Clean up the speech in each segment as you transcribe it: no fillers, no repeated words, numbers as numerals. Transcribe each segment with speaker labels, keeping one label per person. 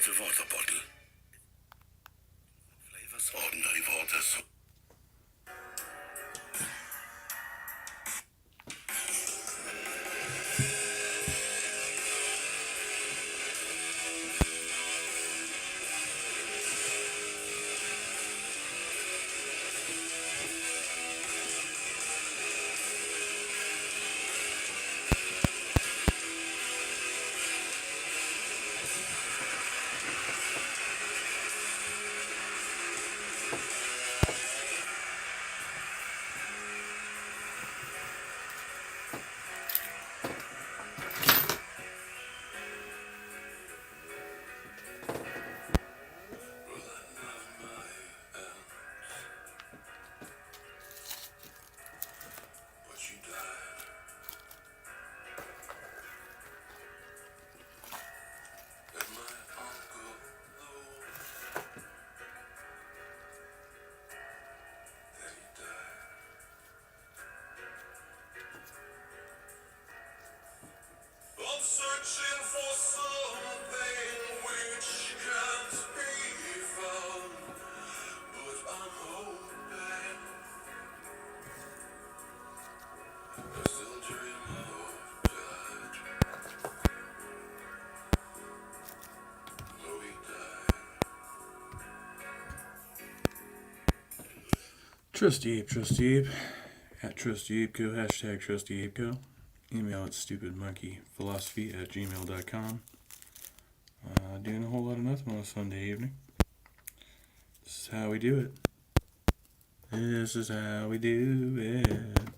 Speaker 1: little water bottle. Flavors ordinary water, so I'm searching for something which can't be found, but I'm hoping I still dream of that. Though he died. Trust at TrustyApeCo, hashtag TrustyApeCo. Email at stupidmonkeyphilosophy@gmail.com. Doing a whole lot of nothing on a Sunday evening. This is how we do it. This is how we do it.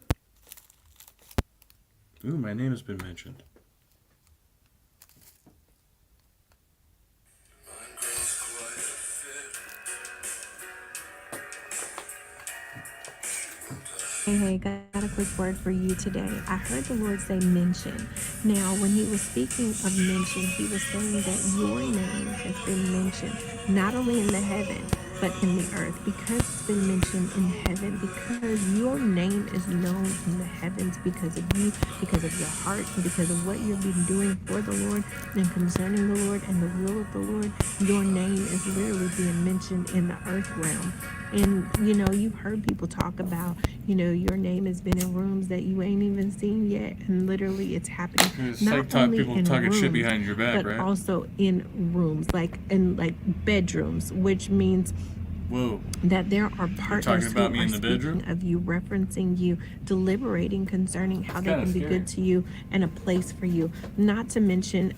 Speaker 1: Ooh, my name has been mentioned.
Speaker 2: Hey, got a quick word for you today. I heard the Lord say mention. Now, when he was speaking of mention, he was saying that your name has been mentioned, not only in the heaven, but in the earth, because it's been mentioned in heaven, because your name is known in the heavens because of you, because of your heart, and because of what you've been doing for the Lord and concerning the Lord and the will of the Lord. Your name is literally being mentioned in the earth realm. And, you've heard people talk about, your name has been in rooms that you ain't even seen yet. And literally it's happening.
Speaker 3: It's not like people talking shit behind your back,
Speaker 2: but
Speaker 3: right?
Speaker 2: also in rooms, like in bedrooms, which means that there are partners who are speaking of you, referencing you, deliberating concerning how they can be good to you and a place for you. Not to mention,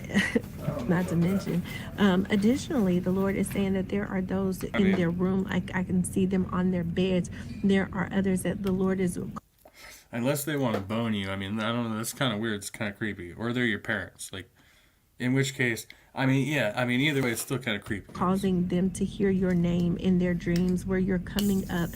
Speaker 2: additionally, the Lord is saying that there are those in their room, I can see them on their beds. There are others that the Lord is...
Speaker 3: Unless they want to bone you. I mean, I don't know. That's kind of weird. It's kind of creepy. Or they're your parents. Like, in which case... either way, it's still kind of creepy.
Speaker 2: Causing them to hear your name in their dreams where you're coming up,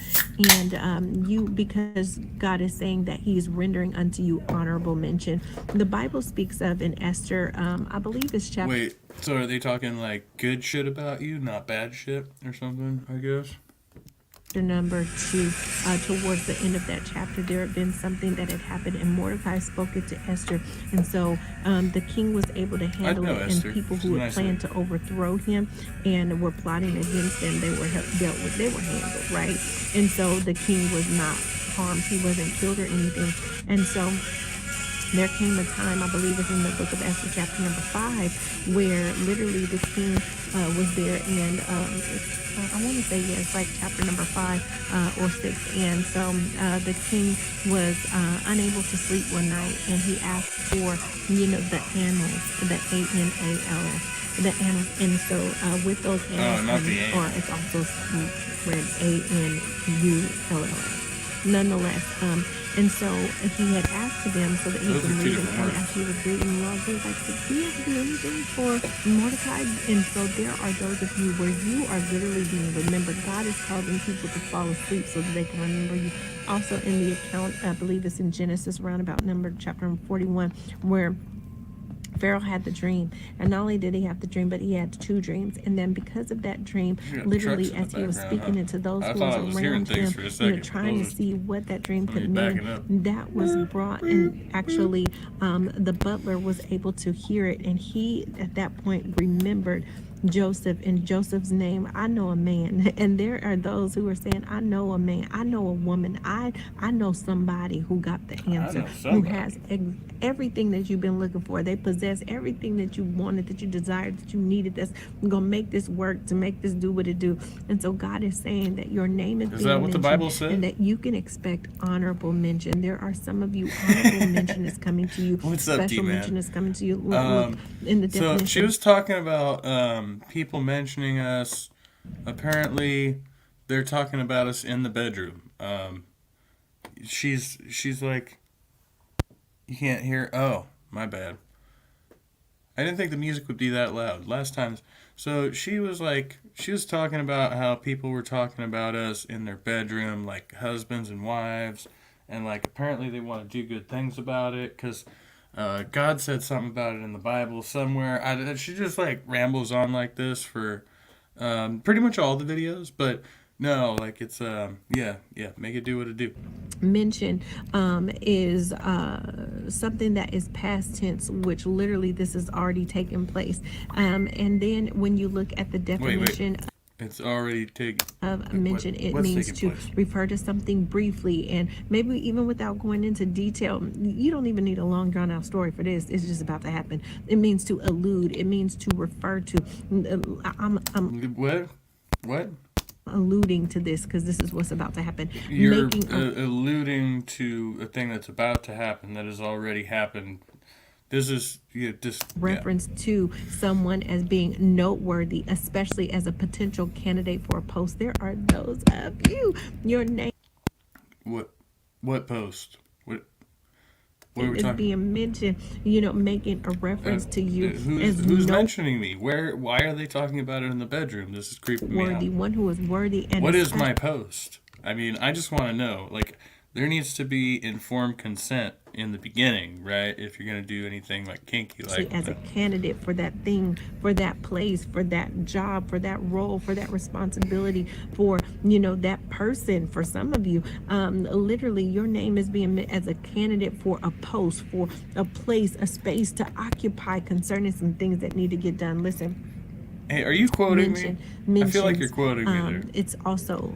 Speaker 2: and because God is saying that he's rendering unto you honorable mention. The Bible speaks of in Esther, I believe it's chapter...
Speaker 3: Wait, so are they talking like good shit about you, not bad shit or something, I guess?
Speaker 2: Number 2, towards the end of that chapter, there had been something that had happened, and Mordecai spoke it to Esther, and so the king was able to handle it.
Speaker 3: Esther.
Speaker 2: And people who had planned to overthrow him and were plotting against him, they were dealt with, they were handled, right? And so the king was not harmed, he wasn't killed or anything. And so there came a time, I believe it's in the book of Esther, chapter number 5, where literally the king was there, and I want to say, it's like chapter number 5 or 6. And so the king was unable to sleep one night, and he asked for, the annals, the ANALS, the annals. And so with those annals, or it's also read ANULLS. Nonetheless, and so he had asked them so that he could read them, and as he was reading them, he was like, do you have to do anything for Mordecai? And so there are those of you where you are literally being remembered. God is causing people to fall asleep so that they can remember you. Also in the account, I believe it's in Genesis, around about chapter 41, where Pharaoh had the dream, and not only did he have the dream, but he had 2 dreams. And then because of that dream, literally as he was speaking into those who was around him, trying to see what that dream could mean, that was brought, and actually the butler was able to hear it, and he at that point remembered Joseph, in Joseph's name, I know a man. And there are those who are saying, I know a man, I know a woman, I know somebody who got the
Speaker 3: I
Speaker 2: answer,
Speaker 3: know
Speaker 2: who
Speaker 3: somebody.
Speaker 2: has everything that you've been looking for. They possess everything that you wanted, that you desired, that you needed, that's gonna make this work, to make this do what it do. And so God is saying that your name is
Speaker 3: Is that
Speaker 2: being
Speaker 3: what the
Speaker 2: mentioned
Speaker 3: Bible
Speaker 2: and
Speaker 3: says?
Speaker 2: that you can expect honorable mention. There are some of you, honorable mention is coming to you,
Speaker 3: What's up,
Speaker 2: special
Speaker 3: D-Man?
Speaker 2: mention is coming to you. Look in the
Speaker 3: So she
Speaker 2: definition.
Speaker 3: was talking about people mentioning us. Apparently, they're talking about us in the bedroom. She's like, you can't hear. Oh, my bad. I didn't think the music would be that loud last time. So she was like, she was talking about how people were talking about us in their bedroom, like husbands and wives, and like apparently they want to do good things about it because God said something about it in the Bible somewhere. She just like rambles on like this for pretty much all the videos, but no, like it's yeah, make it do what it do.
Speaker 2: Mention is something that is past tense, which literally this has already taken place. And then when you look at the
Speaker 3: Wait,
Speaker 2: definition
Speaker 3: it's already taken.
Speaker 2: of mention, it
Speaker 3: What's
Speaker 2: means
Speaker 3: taking
Speaker 2: to
Speaker 3: place?
Speaker 2: refer to something briefly, and maybe even without going into detail. You don't even need a long drawn out story for this. It's just about to happen. It means to allude, it means to refer to. I'm
Speaker 3: What? What?
Speaker 2: alluding to this because this is what's about to happen.
Speaker 3: You're
Speaker 2: Making a
Speaker 3: alluding to a thing that's about to happen that has already happened. This is yeah.
Speaker 2: reference to someone as being noteworthy, especially as a potential candidate for a post. There are those of you, your name
Speaker 3: What? What post? What are we
Speaker 2: is
Speaker 3: talking?
Speaker 2: being mentioned, making a reference to you as
Speaker 3: Who's mentioning me? Where? Why are they talking about it in the bedroom? This is creeping me
Speaker 2: noteworthy,
Speaker 3: out.
Speaker 2: one who is worthy and
Speaker 3: What is
Speaker 2: especially
Speaker 3: my post? I mean, I just want to know. Like, there needs to be informed consent in the beginning, right? If you're gonna do anything like kinky like
Speaker 2: as a
Speaker 3: that.
Speaker 2: candidate for that thing, for that place, for that job, for that role, for that responsibility, for that person. For some of you, literally your name is being met as a candidate for a post, for a place, a space to occupy concerning some things that need to get done. Listen,
Speaker 3: Hey, are you quoting me?
Speaker 2: mention
Speaker 3: I feel like you're
Speaker 2: mentions
Speaker 3: quoting me there.
Speaker 2: it's also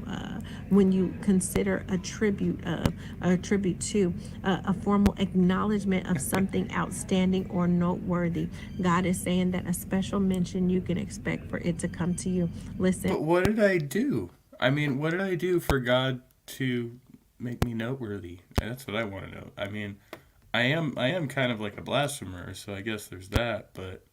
Speaker 2: when you consider a tribute of a tribute to a formal acknowledgement of something outstanding or noteworthy. God is saying that a special mention you can expect for it to come to you. Listen,
Speaker 3: But what did I do? I mean, what did I do for God to make me noteworthy? That's what I want to know. I mean, I am kind of like a blasphemer, so I guess there's that, but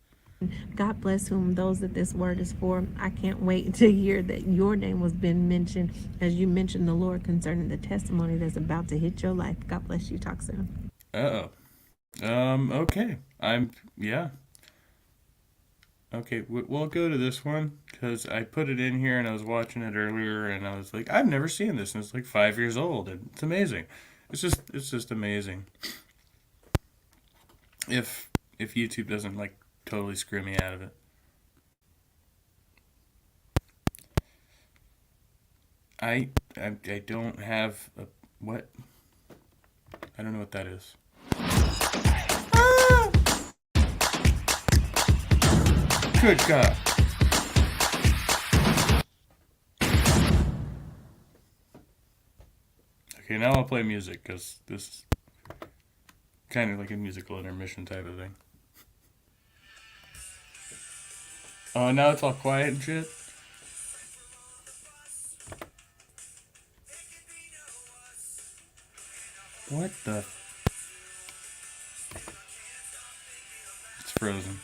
Speaker 2: God bless whom those that this word is for. I can't wait to hear that your name was been mentioned as you mentioned the Lord concerning the testimony that's about to hit your life. God bless you. Talk soon.
Speaker 3: uh-oh. Okay. Yeah. Okay, we'll go to this one because I put it in here and I was watching it earlier and I was like, I've never seen this and it's like 5 years old and it's amazing. It's just amazing. If YouTube doesn't like totally screw me out of it. I don't have a what? I don't know what that is. Ah! Good God. Okay, now I'll play music because this is kind of like a musical intermission type of thing. Oh, now it's all quiet and shit. What the? It's frozen.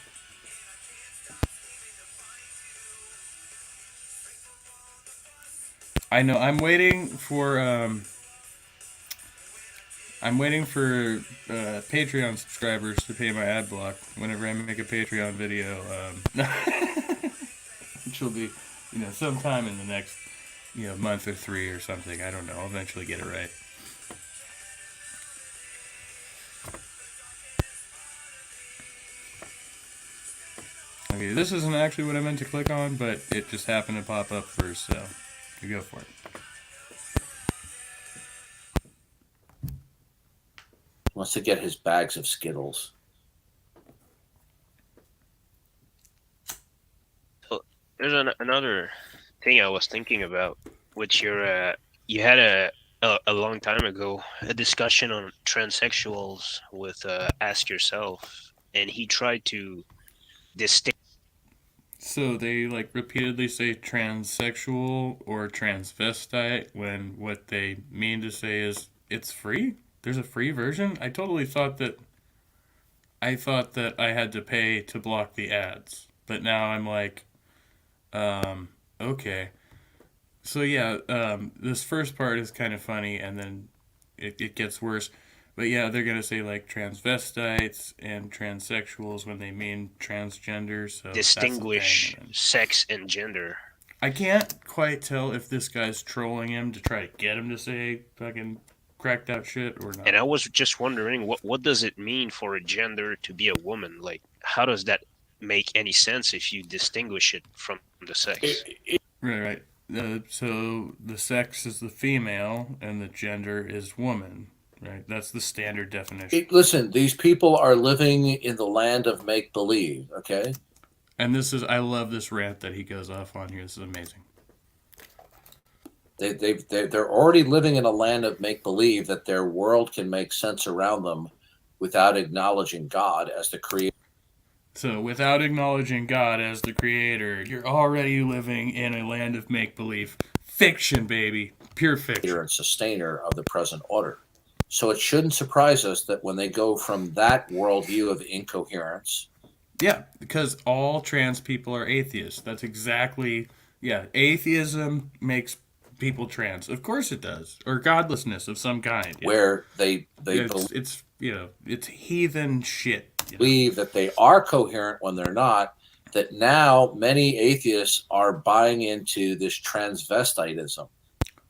Speaker 3: I know. I'm waiting for Patreon subscribers to pay my ad block whenever I make a Patreon video, which will be, sometime in the next, month or three or something. I don't know. I'll eventually get it right. Okay, this isn't actually what I meant to click on, but it just happened to pop up first, so you go for it.
Speaker 4: Wants to get his bags of Skittles.
Speaker 5: There's another thing I was thinking about, which you had a long time ago a discussion on transsexuals with Ask Yourself, and he tried to distinguish.
Speaker 3: So they like repeatedly say transsexual or transvestite when what they mean to say is it's free. There's a free version. I thought that I had to pay to block the ads, but now I'm like, okay. So yeah, this first part is kind of funny, and then it gets worse. But yeah, they're gonna say like transvestites and transsexuals when they mean transgender. So that's the thing. And then
Speaker 5: Sex and gender.
Speaker 3: I can't quite tell if this guy's trolling him to try to get him to say fucking cracked out shit or
Speaker 5: And
Speaker 3: not.
Speaker 5: I was just wondering, what does it mean for a gender to be a woman? Like, how does that make any sense if you distinguish it from the sex?
Speaker 3: Right, right. So the sex is the female and the gender is woman. Right, that's the standard definition.
Speaker 4: Listen, these people are living in the land of make believe. Okay,
Speaker 3: And I love this rant that he goes off on here. This is amazing.
Speaker 4: they're already living in a land of make believe that their world can make sense around them without acknowledging God as the creator.
Speaker 3: So, without acknowledging God as the creator, you're already living in a land of make believe. Fiction, baby. Pure fiction.
Speaker 4: And sustainer of the present order. So it shouldn't surprise us that when they go from that worldview of incoherence.
Speaker 3: Yeah, because all trans people are atheists. That's exactly, yeah, atheism makes people trans. Of course it does. Or godlessness of some kind. Yeah.
Speaker 4: Where they
Speaker 3: it's it's heathen shit.
Speaker 4: Believe that they are coherent when they're not, that now many atheists are buying into this transvestitism.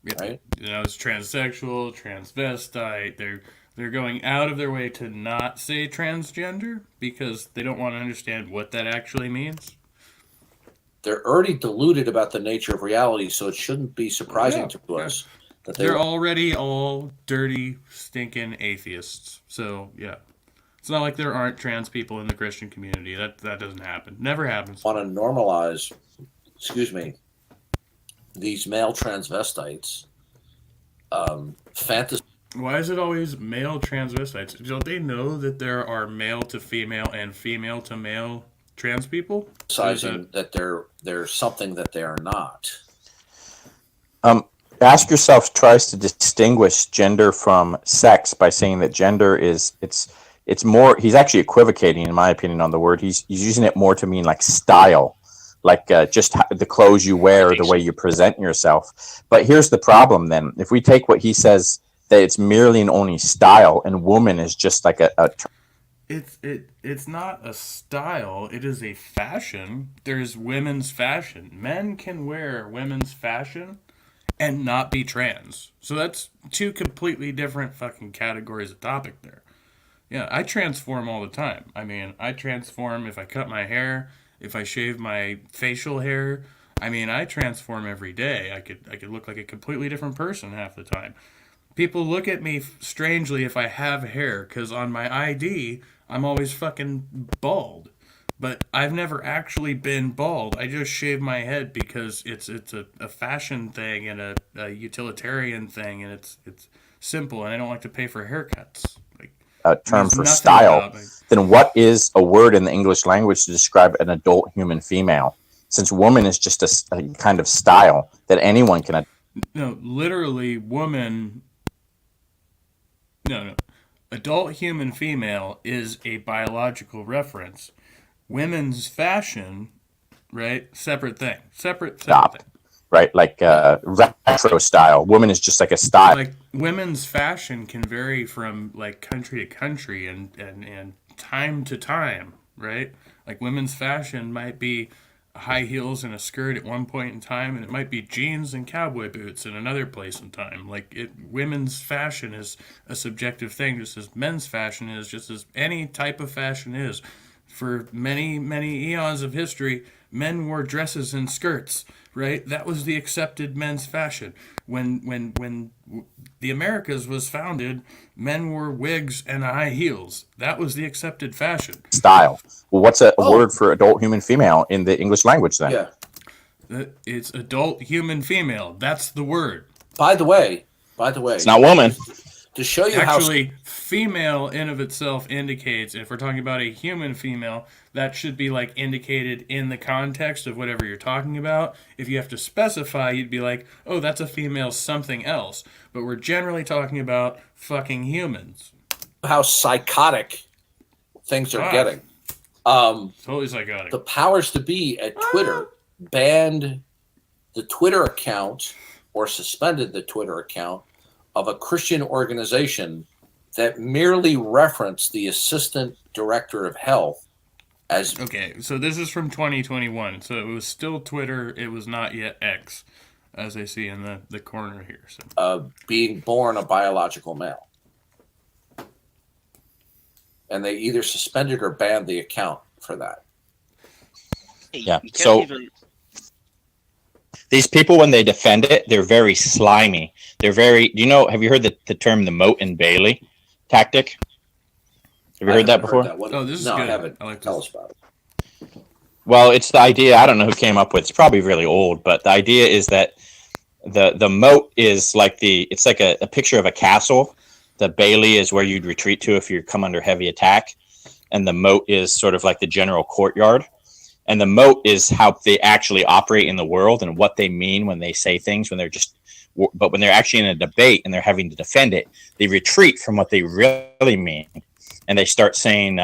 Speaker 3: Yeah.
Speaker 4: Right?
Speaker 3: It's transsexual, transvestite. They're going out of their way to not say transgender because they don't want to understand what that actually means.
Speaker 4: They're already deluded about the nature of reality, so it shouldn't be surprising to us that
Speaker 3: they're already all dirty, stinking atheists. So, yeah. It's not like there aren't trans people in the Christian community. That doesn't happen. Never happens.
Speaker 4: Want to normalize, these male transvestites, fantasy.
Speaker 3: Why is it always male transvestites? Don't they know that there are male to female and female to male trans people?
Speaker 4: That they're something that they are not.
Speaker 6: Ask Yourself tries to distinguish gender from sex by saying that gender is it's more. He's actually equivocating, in my opinion, on the word. He's using it more to mean like style, like just the clothes you wear, or the way you present yourself. But here's the problem then. If we take what he says, that it's merely and only style, and woman is just like a
Speaker 3: It's not a style, it is a fashion. There's women's fashion. Men can wear women's fashion and not be trans. So that's two completely different fucking categories of topic there. Yeah, I transform all the time. I mean, I transform if I cut my hair, if I shave my facial hair. I mean, I transform every day. I could look like a completely different person half the time. People look at me strangely if I have hair, because on my ID, I'm always fucking bald. But I've never actually been bald. I just shave my head because it's a fashion thing and a utilitarian thing, and it's simple, and I don't like to pay for haircuts.
Speaker 6: A term for style, then what is a word in the English language to describe an adult human female? Since woman is just a kind of style that anyone can.
Speaker 3: No, literally, woman. No. Adult human female is a biological reference. Women's fashion, right? Separate thing. Separate thing.
Speaker 6: Right, like retro style. Woman is just like a style.
Speaker 3: Like women's fashion can vary from like country to country and time to time, right? Like women's fashion might be high heels and a skirt at one point in time, and it might be jeans and cowboy boots in another place in time. Like women's fashion is a subjective thing, just as men's fashion is, just as any type of fashion is. For many, many eons of history, men wore dresses and skirts, right? That was the accepted men's fashion. When the Americas was founded, men wore wigs and high heels. That was the accepted fashion.
Speaker 6: Style. Well, what's a word for adult human female in the English language then?
Speaker 4: Yeah.
Speaker 1: It's adult human female. That's the word.
Speaker 4: By the way,
Speaker 6: It's not woman.
Speaker 4: to show you
Speaker 1: Actually, female in of itself indicates, if we're talking about a human female, that should be like indicated in the context of whatever you're talking about. If you have to specify, you'd be like, oh, that's a female something else. But we're generally talking about fucking humans.
Speaker 4: how psychotic things are getting.
Speaker 1: Totally psychotic.
Speaker 4: The powers to be at Twitter banned the Twitter account or suspended the Twitter account of a Christian organization that merely referenced the assistant director of health as
Speaker 1: Okay, so this is from 2021, so it was still Twitter, it was not yet X, as I see in the corner here. So
Speaker 4: being born a biological male. And they either suspended or banned the account for that.
Speaker 6: Yeah. So these people, when they defend it, they're very slimy. They're very. Do you know? Have you heard the term the Moat and Bailey tactic? Have you heard that before?
Speaker 1: Oh, this is
Speaker 4: no,
Speaker 1: good.
Speaker 4: I haven't.
Speaker 1: I like
Speaker 4: Tell
Speaker 1: this.
Speaker 4: us about it.
Speaker 6: Well, it's the idea. I don't know who came up with. It's probably really old, but the idea is that the moat is like it's like a picture of a castle. The Bailey is where you'd retreat to if you come under heavy attack, and the moat is sort of like the general courtyard. And the moat is how they actually operate in the world and what they mean when they say things. But when they're actually in a debate and they're having to defend it, they retreat from what they really mean, and they start saying,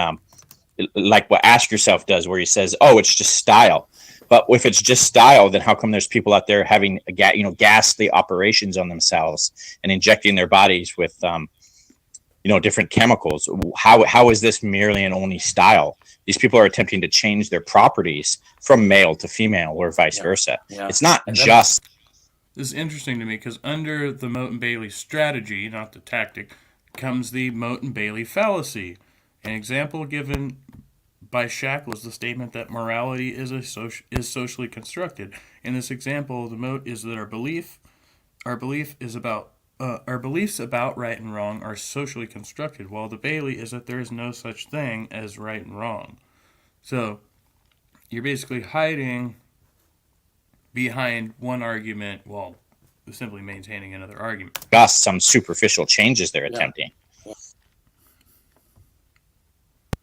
Speaker 6: like what Ask Yourself does, where he says, "Oh, it's just style." But if it's just style, then how come there's people out there having ghastly operations on themselves and injecting their bodies with different chemicals? How is this merely and only style? These people are attempting to change their properties from male to female or vice versa. Yeah. It's not just.
Speaker 1: This is interesting to me because under the Moat and Bailey strategy, not the tactic, comes the Moat and Bailey fallacy. An example given by Shack was the statement that morality is socially constructed. In this example, the moat is that our beliefs about right and wrong are socially constructed, while the Bailey is that there is no such thing as right and wrong. So you're basically hiding behind one argument while simply maintaining another argument.
Speaker 6: Just some superficial changes they're attempting.
Speaker 4: Yeah.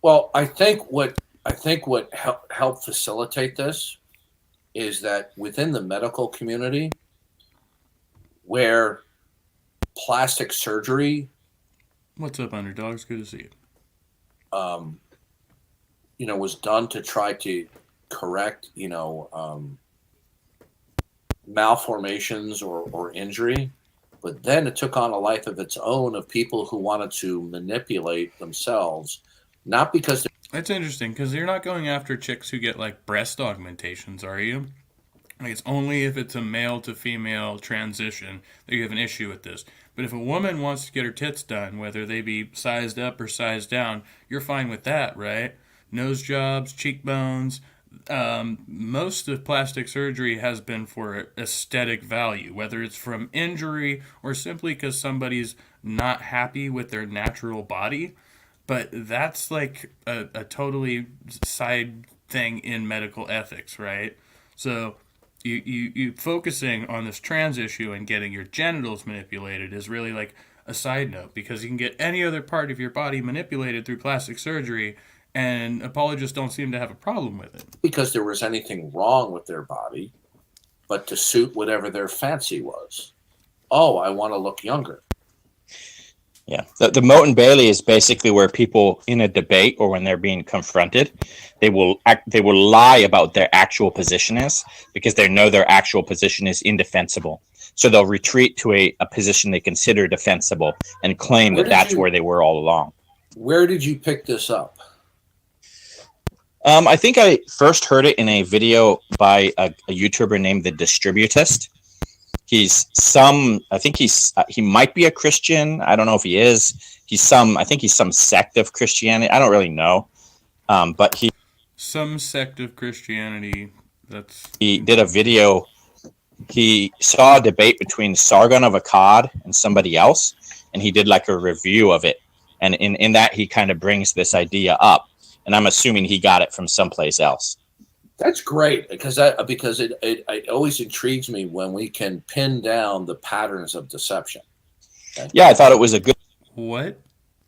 Speaker 4: Well, I think what helped facilitate this is that within the medical community, where plastic surgery.
Speaker 1: What's up, underdogs? Good to see
Speaker 4: you. Was done to try to correct, malformations or injury, but then it took on a life of its own of people who wanted to manipulate themselves, not because.
Speaker 1: That's interesting because you're not going after chicks who get like breast augmentations, are you? Like it's only if it's a male to female transition that you have an issue with this. But if a woman wants to get her tits done, whether they be sized up or sized down, you're fine with that, right? Nose jobs, cheekbones. Most of plastic surgery has been for aesthetic value, whether it's from injury or simply because somebody's not happy with their natural body. But that's like a totally side thing in medical ethics, right? So you focusing on this trans issue and getting your genitals manipulated is really like a side note, because you can get any other part of your body manipulated through plastic surgery, and apologists don't seem to have a problem with it.
Speaker 4: Because there was anything wrong with their body, but to suit whatever their fancy was. Oh, I want to look younger.
Speaker 6: Yeah, the Moat and Bailey is basically where people in a debate or when they're being confronted, they will lie about their actual position is, because they know their actual position is indefensible. So they'll retreat to a position they consider defensible and claim that's where they were all along.
Speaker 4: Where did you pick this up?
Speaker 6: I think I first heard it in a video by a YouTuber named The Distributist. He might be a Christian. I don't know if he is. I think he's some sect of Christianity. I don't really know. But
Speaker 1: some sect of Christianity.
Speaker 6: He did a video. He saw a debate between Sargon of Akkad and somebody else, and he did like a review of it. And in that, he kind of brings this idea up. And I'm assuming he got it from someplace else.
Speaker 4: That's great because it always intrigues me when we can pin down the patterns of deception. Okay?
Speaker 6: Yeah, I thought it was a good.
Speaker 1: What?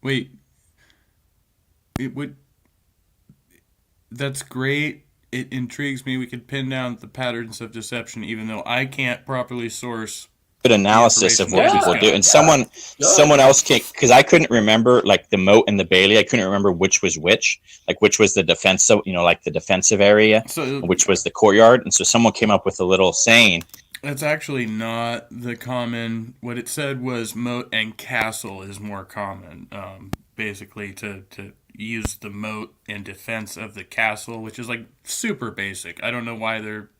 Speaker 1: Wait, it would. That's great. It intrigues me. We could pin down the patterns of deception, even though I can't properly source
Speaker 6: Good
Speaker 1: the
Speaker 6: analysis of
Speaker 1: information
Speaker 6: what
Speaker 1: we just
Speaker 6: people do,
Speaker 1: got.
Speaker 6: and
Speaker 4: Good.
Speaker 6: someone else can, because I couldn't remember like the moat and the bailey. I couldn't remember which was which, like which was the defensive, like the defensive area,
Speaker 1: So
Speaker 6: and which was the courtyard. And so someone came up with a little saying.
Speaker 1: that's actually not the common. What it said was moat and castle is more common. Basically, to use the moat in defense of the castle, which is like super basic. I don't know why they're.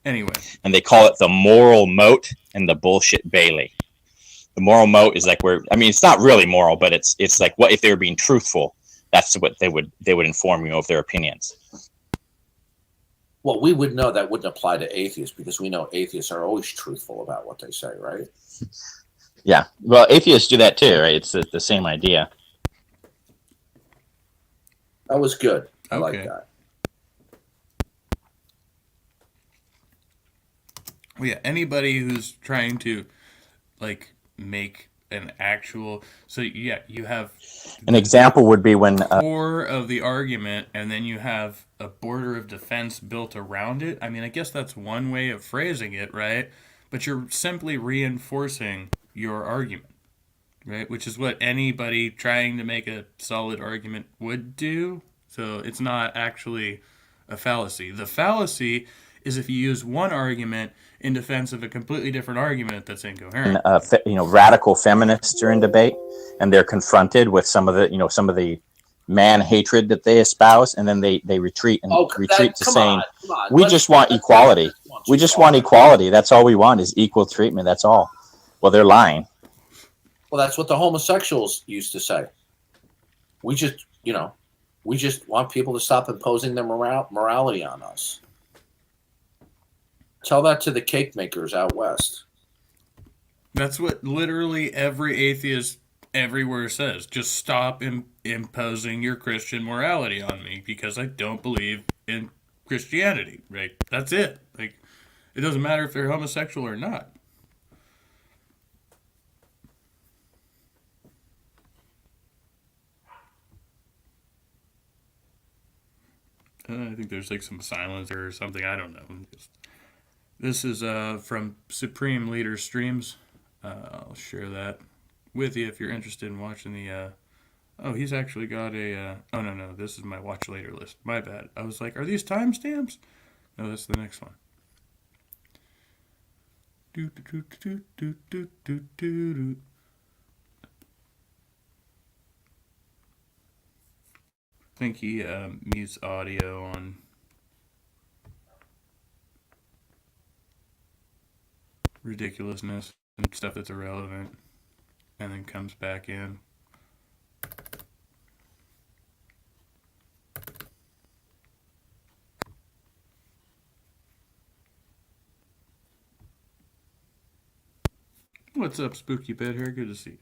Speaker 1: Anyway,
Speaker 6: And they call it the moral moat and the bullshit bailey. The moral moat is like where, I mean, it's not really moral, but it's like what if they were being truthful. That's what they would inform you of their opinions.
Speaker 4: Well, we would know that wouldn't apply to atheists because we know atheists are always truthful about what they say, right?
Speaker 6: Yeah, well, atheists do that too, right? It's the same idea.
Speaker 4: That was good. I like
Speaker 1: Okay.
Speaker 4: that.
Speaker 1: well, yeah, anybody who's trying to like make an actual. So yeah, you have
Speaker 6: An example would be when
Speaker 1: core of the argument, and then you have a border of defense built around it. I mean, I guess that's one way of phrasing it, right? But you're simply reinforcing your argument, right? Which is what anybody trying to make a solid argument would do. So it's not actually a fallacy. The fallacy is if you use one argument in defense of a completely different argument that's incoherent.
Speaker 6: radical feminists are in debate, and they're confronted with some of the man hatred that they espouse, and then they retreat to saying, we just want equality. We just want equality. That's all we want is equal treatment. That's all. Well, they're lying.
Speaker 4: Well, that's what the homosexuals used to say. We just want people to stop imposing their morality on us. Tell that to the cake makers out west.
Speaker 1: That's what literally every atheist everywhere says. Just stop imposing your Christian morality on me because I don't believe in Christianity, right? That's it. Like, it doesn't matter if they're homosexual or not. I think there's like some silence or something. I don't know. This is from Supreme Leader Streams. I'll share that with you if you're interested in watching the. Oh, he's actually got a. Oh, no. This is my watch later list. My bad. I was like, are these timestamps? No, that's the next one. I think he mutes audio on ridiculousness and stuff that's irrelevant, and then comes back in. What's up, Spooky Bed Hair? Good to see you.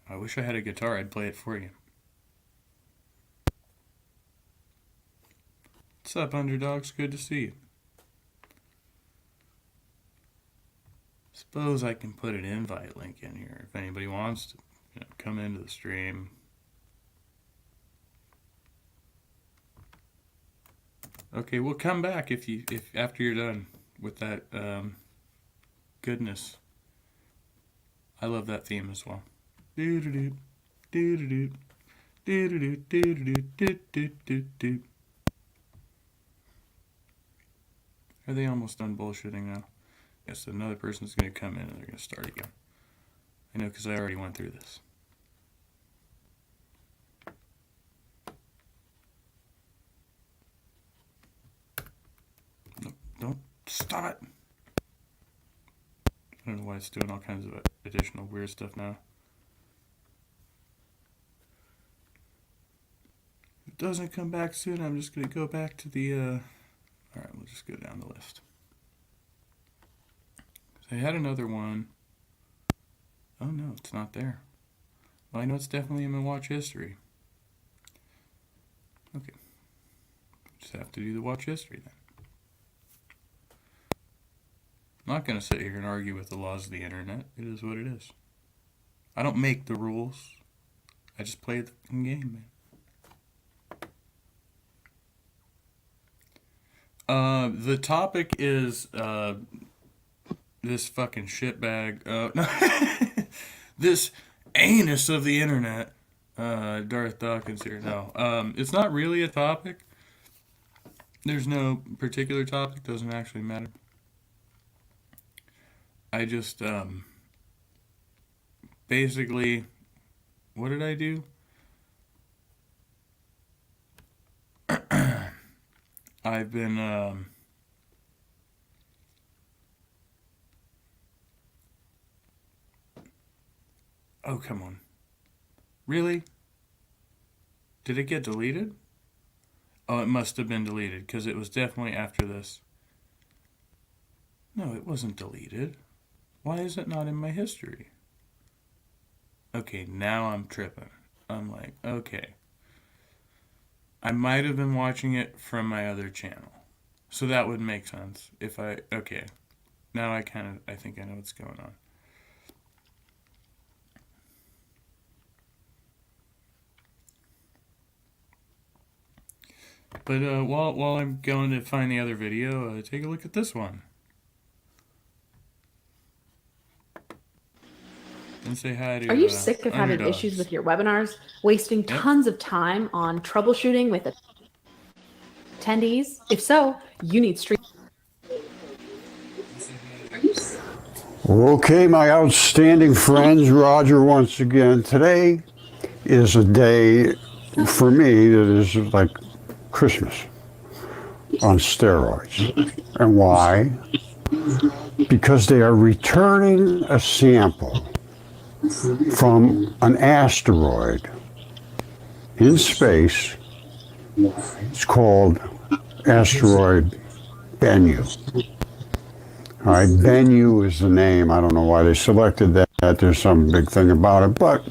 Speaker 1: I wish I had a guitar. I'd play it for you. What's up, underdogs? Good to see you. Suppose I can put an invite link in here if anybody wants to come into the stream. Okay, we'll come back if after you're done with that goodness. I love that theme as well. Doo-doo-doo, doo-doo-doo, doo-doo-doo, doo-doo-doo, doo-doo-doo. Are they almost done bullshitting now? Yes, another person's going to come in and they're going to start again. I know because I already went through this. No, don't stop it. I don't know why it's doing all kinds of additional weird stuff now. it doesn't come back soon, I'm just going to go back to the... Alright, we'll just go down the list. I had another one. Oh no, it's not there. Well, I know it's definitely in my watch history. Okay. Just have to do the watch history then. I'm not going to sit here and argue with the laws of the internet. It is what it is. I don't make the rules. I just play the fucking game, man. The topic is this fucking shitbag. No. This anus of the internet. Darth Dawkins here. No. It's not really a topic. There's no particular topic. Doesn't actually matter. I just, basically, what did I do? I've been, oh, come on. Really? Did it get deleted? Oh, it must have been deleted, because it was definitely after this. No, it wasn't deleted. Why is it not in my history? Okay, now I'm tripping. I'm like, okay. I might have been watching it from my other channel. So that would make sense. If I, okay. Now I think I know what's going on. But while I'm going to find the other video, take a look at this one. And say hi to,
Speaker 7: Are you sick of having issues with your webinars, wasting tons of time on troubleshooting with attendees? If so, you need Stream.
Speaker 8: Okay, my outstanding friends, Roger once again. Today is a day for me that is like Christmas on steroids. And why? Because they are returning a sample from an asteroid in space. It's called asteroid Bennu. All right, Bennu is the name. I don't know why they selected that. There's some big thing about it, but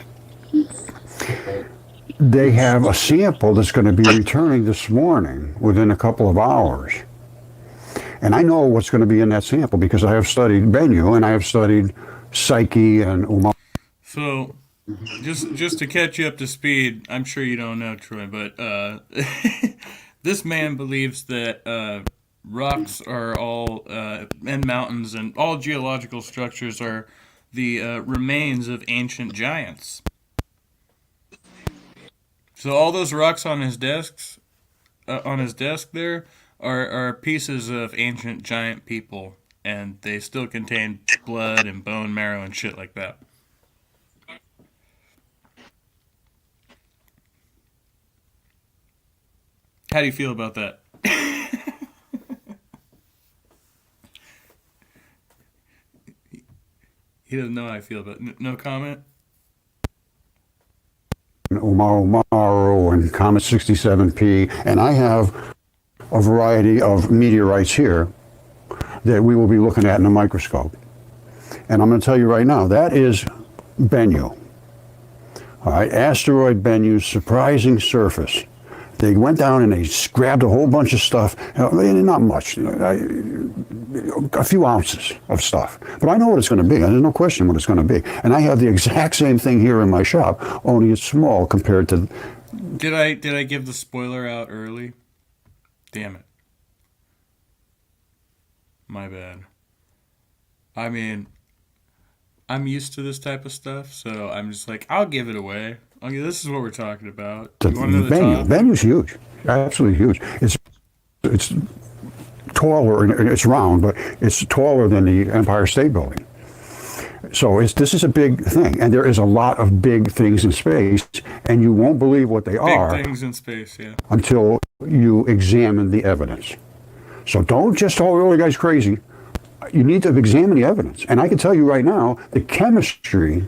Speaker 8: they have a sample that's going to be returning this morning within a couple of hours. And I know what's going to be in that sample because I have studied Bennu and I have studied Psyche and Umar.
Speaker 1: So, just to catch you up to speed, I'm sure you don't know, Troy, but this man believes that rocks are all, and mountains and all geological structures are the remains of ancient giants. So all those rocks on his desk there are pieces of ancient giant people, and they still contain blood and bone marrow and shit like that. How do you feel about that? He doesn't know how I feel about it. No comment?
Speaker 8: Umaru and Comet 67P, and I have a variety of meteorites here that we will be looking at in a microscope. And I'm going to tell you right now, that is Bennu. All right, asteroid Bennu's surprising surface. They went down and they grabbed a whole bunch of stuff, not much, a few ounces of stuff. But I know what it's going to be. There's no question what it's going to be. And I have the exact same thing here in my shop, only it's small compared to...
Speaker 1: Did I give the spoiler out early? Damn it. My bad. I mean, I'm used to this type of stuff, so I'm just like, I'll give it away. Okay, this is what we're talking about. You want to know the top?
Speaker 8: Bennu's huge, absolutely huge. It's taller, it's round, but it's taller than the Empire State Building. So this is a big thing, and there is a lot of big things in space, and you won't believe what they are.
Speaker 1: Big things in space, yeah.
Speaker 8: Until you examine the evidence. So don't just, oh, the guy's crazy. You need to examine the evidence. And I can tell you right now, the chemistry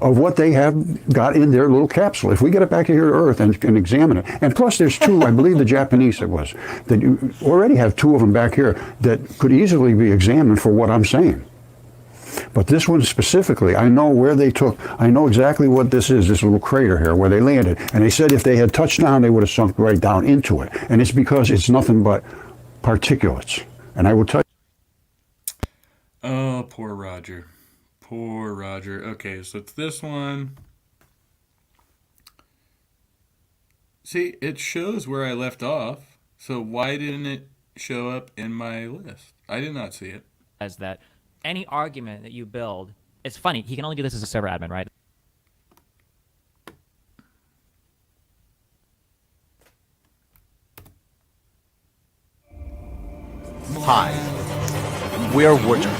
Speaker 8: of what they have got in their little capsule. If we get it back here to Earth and examine it, and plus there's two, I believe the Japanese it was, that you already have two of them back here that could easily be examined for what I'm saying. But this one specifically, I know where they took, I know exactly what this is, this little crater here where they landed. And they said if they had touched down, they would have sunk right down into it. And it's because it's nothing but particulates. And I will tell you.
Speaker 1: Oh, poor Roger. Poor Roger. Okay, so it's this one. See, it shows where I left off. So why didn't it show up in my list? I did not see it.
Speaker 9: As that any argument that you build, it's funny, he can only do this as a server admin, right?
Speaker 10: Hi, we are Woodchuck.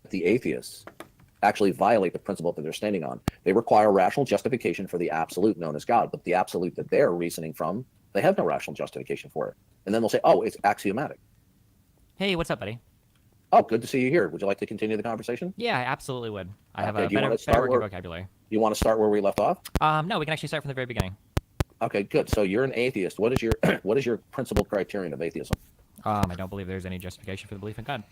Speaker 11: The atheists actually violate the principle that they're standing on. They require rational justification for the absolute known as God, but the absolute that they're reasoning from, they have no rational justification for it. And then they'll say, oh, it's axiomatic.
Speaker 9: Hey, what's up, buddy?
Speaker 11: Oh, good to see you here. Would you like to continue the conversation?
Speaker 9: Yeah, I absolutely would. I have
Speaker 11: Okay,
Speaker 9: a
Speaker 11: do you wanna
Speaker 9: better
Speaker 11: start
Speaker 9: working
Speaker 11: where-
Speaker 9: vocabulary.
Speaker 11: You want to start where we left off?
Speaker 9: No, we can actually start from the very beginning.
Speaker 11: Okay, good. So you're an atheist. What is your what is your principal criterion of atheism?
Speaker 9: I don't believe there's any justification for the belief in God.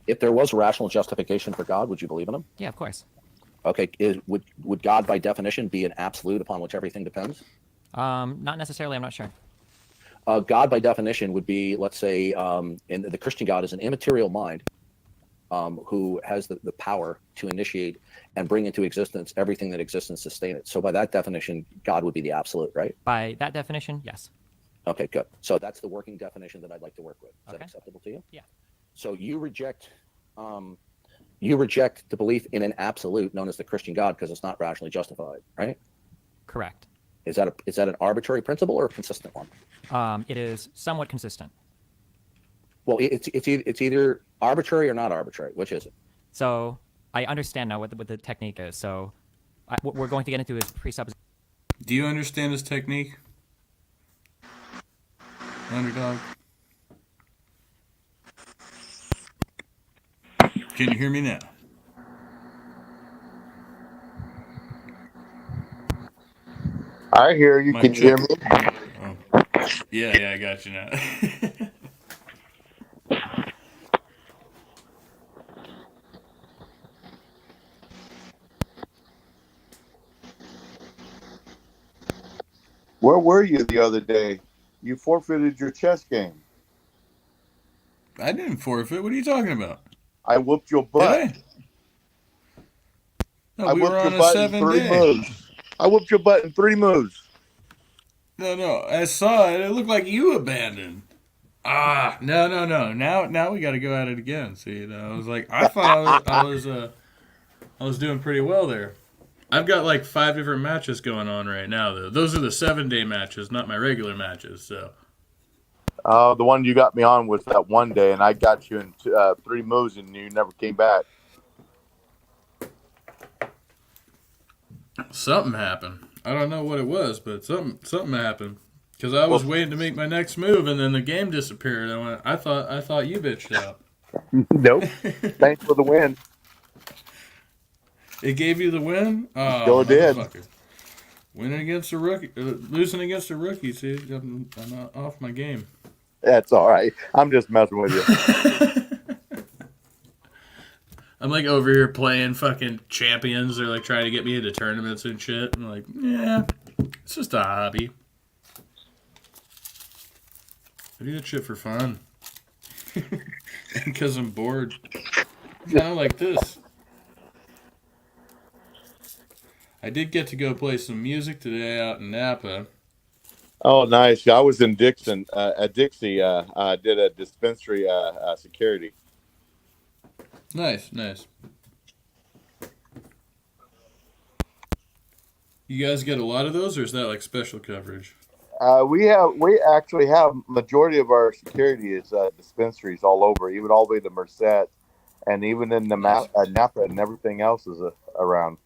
Speaker 11: If there was rational justification for God, would you believe in him?
Speaker 9: Yeah, of course.
Speaker 11: Okay, would God by definition be an absolute upon which everything depends?
Speaker 9: Not necessarily, I'm not sure.
Speaker 11: God by definition would be, let's say, in the Christian God is an immaterial mind who has the power to initiate and bring into existence everything that exists and sustain it. So by that definition, God would be the absolute, right?
Speaker 9: By that definition, yes.
Speaker 11: Okay, good. So that's the working definition that I'd like to work with. Is that
Speaker 9: Okay.
Speaker 11: acceptable to you?
Speaker 9: Yeah.
Speaker 11: So you reject the belief in an absolute known as the Christian God because it's not rationally justified, right?
Speaker 9: Correct.
Speaker 11: Is that an arbitrary principle or a consistent one?
Speaker 9: It is somewhat consistent.
Speaker 11: Well, it's either arbitrary or not arbitrary. Which is it?
Speaker 9: So I understand now what the technique is. So what we're going to get into is presupposition.
Speaker 1: Do you understand his technique? Underdog? Can you hear me now?
Speaker 12: I hear you. Can you hear me?
Speaker 1: Oh. Yeah, I got you now.
Speaker 12: Where were you the other day? You forfeited your chess game.
Speaker 1: I didn't forfeit. What are you talking about?
Speaker 12: I whooped your butt.
Speaker 1: Did I? No, we were on a 7-day.
Speaker 12: moves. I whooped your butt in 3 moves.
Speaker 1: No. I saw it. It looked like you abandoned. No. Now we got to go at it again. See, I was like, I thought I was doing pretty well there. I've got like 5 different matches going on right now, though. Those are the 7-day matches, not my regular matches. So.
Speaker 12: The one you got me on was that one day, and I got you in 3 moves, and you never came back.
Speaker 1: Something happened. I don't know what it was, but something happened. Because I was waiting to make my next move, and then the game disappeared. I thought you bitched out.
Speaker 12: Nope. Thanks for the win.
Speaker 1: It gave you the win? Oh,
Speaker 12: Sure did.
Speaker 1: Winning against a rookie, losing against a rookie. See, I'm not off my game.
Speaker 12: That's all right. I'm just messing with you.
Speaker 1: I'm like over here playing fucking champions. They're like trying to get me into tournaments and shit. I'm like, yeah, it's just a hobby. I do that shit for fun. Because I'm bored. Kind of like this. I did get to go play some music today out in Napa.
Speaker 12: Oh, nice. I was in Dixon, at Dixie. I did a dispensary security.
Speaker 1: Nice. You guys get a lot of those, or is that like special coverage?
Speaker 12: We actually have majority of our security is dispensaries all over, even all the way to Merced, and even in the Napa and everything else is around.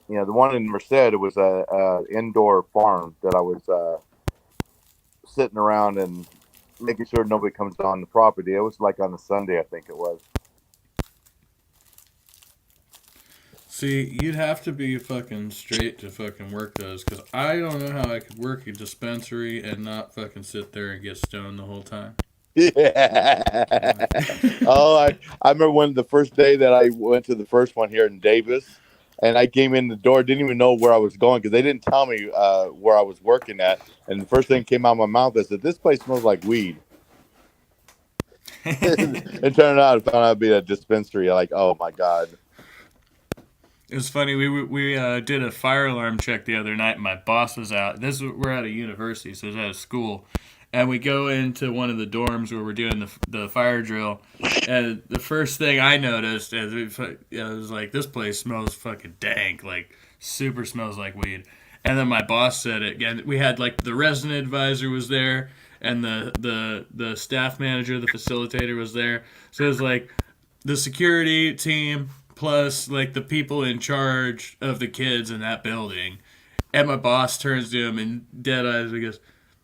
Speaker 12: You know, the one in Merced, it was a indoor farm that I was sitting around and making sure nobody comes on the property. It was like on a Sunday, I think it was.
Speaker 1: See, you'd have to be fucking straight to fucking work those, because I don't know how I could work a dispensary and not fucking sit there and get stoned the whole time.
Speaker 12: Yeah. Oh, I remember when the first day that I went to the first one here in Davis, and I came in the door, didn't even know where I was going because they didn't tell me where I was working at. And the first thing came out of my mouth, I said, "This place smells like weed." It turned out, I found out to be a dispensary. Like, oh my god.
Speaker 1: It was funny. We did a fire alarm check the other night. And my boss was out. We're at a university, so it's at a school, and we go into one of the dorms where we're doing the fire drill. And the first thing I noticed is it was like, this place smells fucking dank, like super smells like weed. And then my boss said it again. We had like the resident advisor was there, and the staff manager, the facilitator was there. So it was like the security team plus like the people in charge of the kids in that building. And my boss turns to him and dead eyes and goes,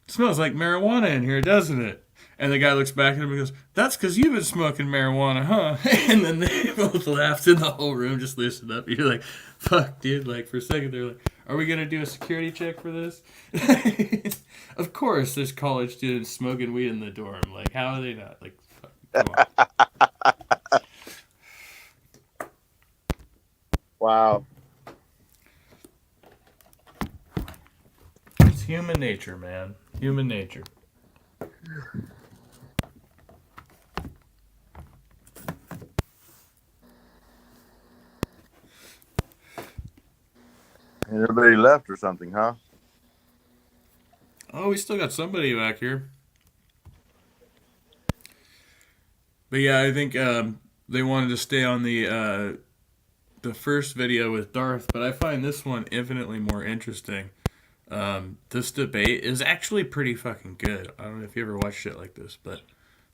Speaker 1: "It smells like marijuana in here, doesn't it?" And the guy looks back at him and goes, "That's because you've been smoking marijuana, huh?" And then they both laughed and the whole room just loosened up. You're like, fuck, dude. Like, for a second, they're like, are we going to do a security check for this? Of course, there's college students smoking weed in the dorm. Like, how are they not? Like, fuck, come on.
Speaker 12: Wow.
Speaker 1: It's human nature, man. Human nature.
Speaker 12: And everybody left or something, huh?
Speaker 1: Oh, we still got somebody back here. But yeah, I think they wanted to stay on the first video with Darth, but I find this one infinitely more interesting. This debate is actually pretty fucking good. I don't know if you ever watched shit like this, but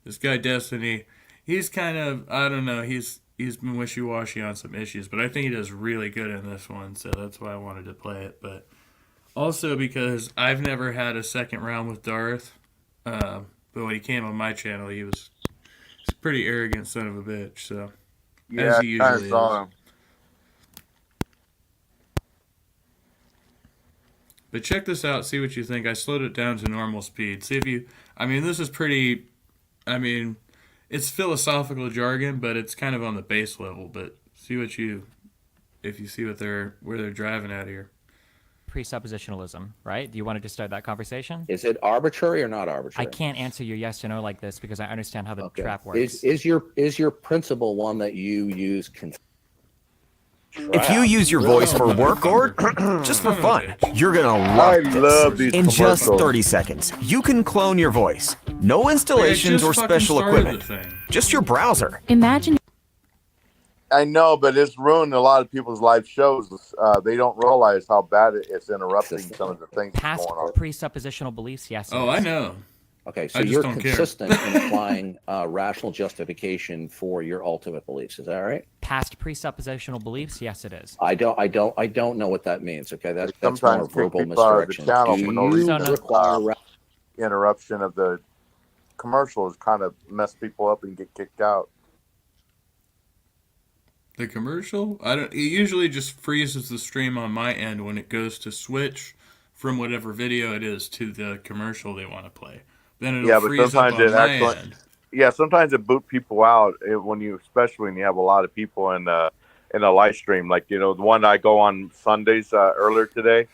Speaker 1: this guy Destiny, he's kind of, I don't know, he's been wishy-washy on some issues, but I think he does really good in this one, so that's why I wanted to play it. But also because I've never had a second round with Darth, but when he came on my channel, he's a pretty arrogant son of a bitch, so
Speaker 12: Yeah,
Speaker 1: as he
Speaker 12: I
Speaker 1: usually
Speaker 12: saw
Speaker 1: is.
Speaker 12: him.
Speaker 1: But check this out, see what you think. I slowed it down to normal speed. See if you, I mean, this is pretty, I mean, it's philosophical jargon, but it's kind of on the base level. But see what you, if you see where they're driving at here.
Speaker 9: Presuppositionalism, right? Do you want to just start that conversation?
Speaker 11: Is it arbitrary or not
Speaker 9: I
Speaker 11: arbitrary?
Speaker 9: can't answer your yes or no like this because I understand how the
Speaker 11: Okay.
Speaker 9: trap works.
Speaker 11: Is your principle one that you use?
Speaker 10: If you use your voice for work or just for fun, you're gonna
Speaker 12: I
Speaker 10: love this.
Speaker 12: love these
Speaker 10: In just
Speaker 12: commercials.
Speaker 10: 30 seconds, you can clone your voice. No installations
Speaker 1: just
Speaker 10: or
Speaker 1: fucking
Speaker 10: special
Speaker 1: started the
Speaker 10: equipment.
Speaker 1: thing.
Speaker 10: Just your browser.
Speaker 7: Imagine
Speaker 12: I know, but it's ruined a lot of people's live shows. They don't realize how bad it's interrupting some of the things that's
Speaker 9: Past
Speaker 12: going on.
Speaker 9: presuppositional beliefs, yes. it
Speaker 1: Oh, I
Speaker 9: is.
Speaker 1: know.
Speaker 11: Okay, so
Speaker 1: I just
Speaker 11: you're
Speaker 1: don't care.
Speaker 11: consistent in applying rational justification for your ultimate beliefs. Is that right?
Speaker 9: Past presuppositional beliefs, yes, it is.
Speaker 11: I don't know what that means. Okay, that's more
Speaker 12: Sometimes kick
Speaker 11: verbal
Speaker 12: people out of the
Speaker 11: misdirection.
Speaker 12: channel
Speaker 11: Do
Speaker 12: for no
Speaker 11: you
Speaker 12: reason.
Speaker 11: require
Speaker 12: Interruption of the commercials kind of mess people up and get kicked out.
Speaker 1: The commercial? I don't. It usually just freezes the stream on my end when it goes to switch from whatever video it is to the commercial they want to play. Then it'll
Speaker 12: Yeah, but
Speaker 1: freeze up
Speaker 12: sometimes
Speaker 1: on
Speaker 12: it
Speaker 1: my
Speaker 12: actually,
Speaker 1: end.
Speaker 12: yeah, sometimes it boot people out especially when you have a lot of people in a live stream. Like, the one I go on Sundays earlier today.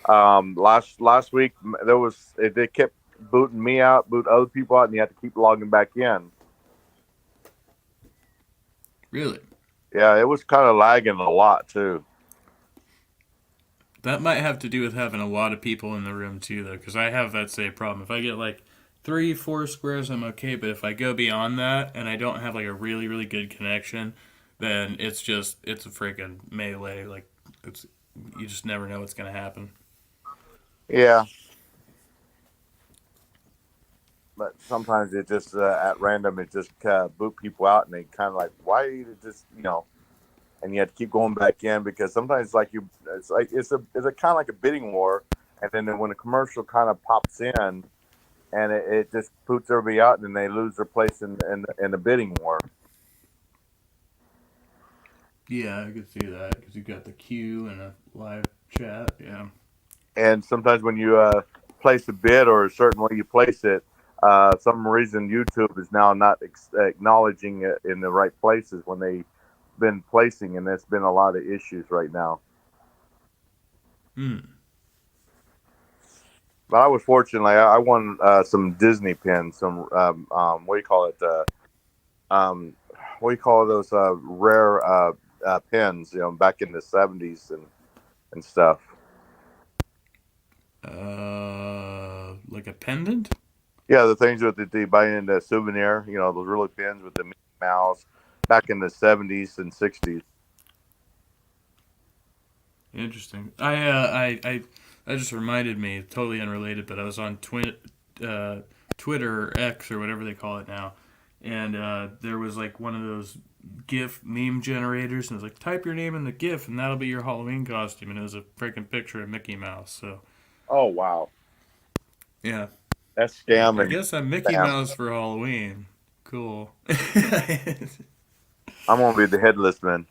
Speaker 12: Last week they kept booting me out, boot other people out, and you have to keep logging back in.
Speaker 1: Really?
Speaker 12: Yeah, it was kind of lagging a lot too.
Speaker 1: That might have to do with having a lot of people in the room too, though, because I have that same problem. If I get like 3-4 squares, I'm okay. But if I go beyond that and I don't have like a really, really good connection, then it's a freaking melee. Like you just never know what's gonna happen.
Speaker 12: Yeah. But sometimes it just at random it just boot people out, and they kind of like, why are you just and you have to keep going back in because sometimes it's a kind of like a bidding war, and then when a commercial kind of pops in, and it just puts everybody out, and then they lose their place in the bidding war.
Speaker 1: Yeah, I could see that because you got the queue and a live chat. Yeah.
Speaker 12: And sometimes when you place a bid or a certain way you place it, some reason YouTube is now not acknowledging it in the right places when they've been placing, and there's been a lot of issues right now. But I was fortunate. I won some Disney pins, some what do you call it? What do you call those rare pins? Back in the '70s and stuff.
Speaker 1: Like a pendant?
Speaker 12: Yeah, the things that they buy in the souvenir. Those really pins with the Mickey Mouse back in the '70s and '60s.
Speaker 1: Interesting. I that just reminded me, totally unrelated, but I was on Twitter or X or whatever they call it now, and there was like one of those GIF meme generators, and it was like, type your name in the GIF, and that'll be your Halloween costume, and it was a freaking picture of Mickey Mouse. So.
Speaker 12: Oh wow.
Speaker 1: Yeah.
Speaker 12: That's scamming.
Speaker 1: I guess I'm Mickey Mouse for Halloween. Cool.
Speaker 12: I'm gonna be the headless man.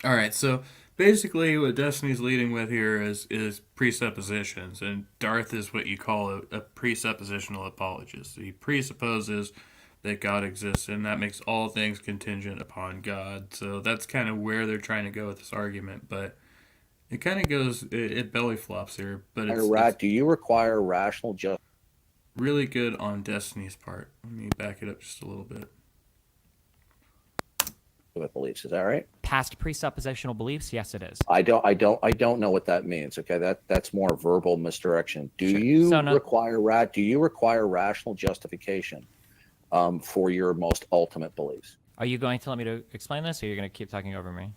Speaker 1: All right, so basically what Destiny's leading with here is presuppositions, and Darth is what you call a presuppositional apologist. So he presupposes that God exists, and that makes all things contingent upon God. So that's kind of where they're trying to go with this argument, but it kind of goes, it belly flops here, but it's
Speaker 11: do you require rational justice?
Speaker 1: Really good on Destiny's part. Let me back it up just a little bit.
Speaker 11: With beliefs, is that right?
Speaker 9: Past presuppositional beliefs, yes, it is.
Speaker 11: I don't know what that means. Okay, that's more verbal misdirection. Do you require rational justification for your most ultimate beliefs?
Speaker 9: Are you going to let me to explain this, or are you going to keep talking over me?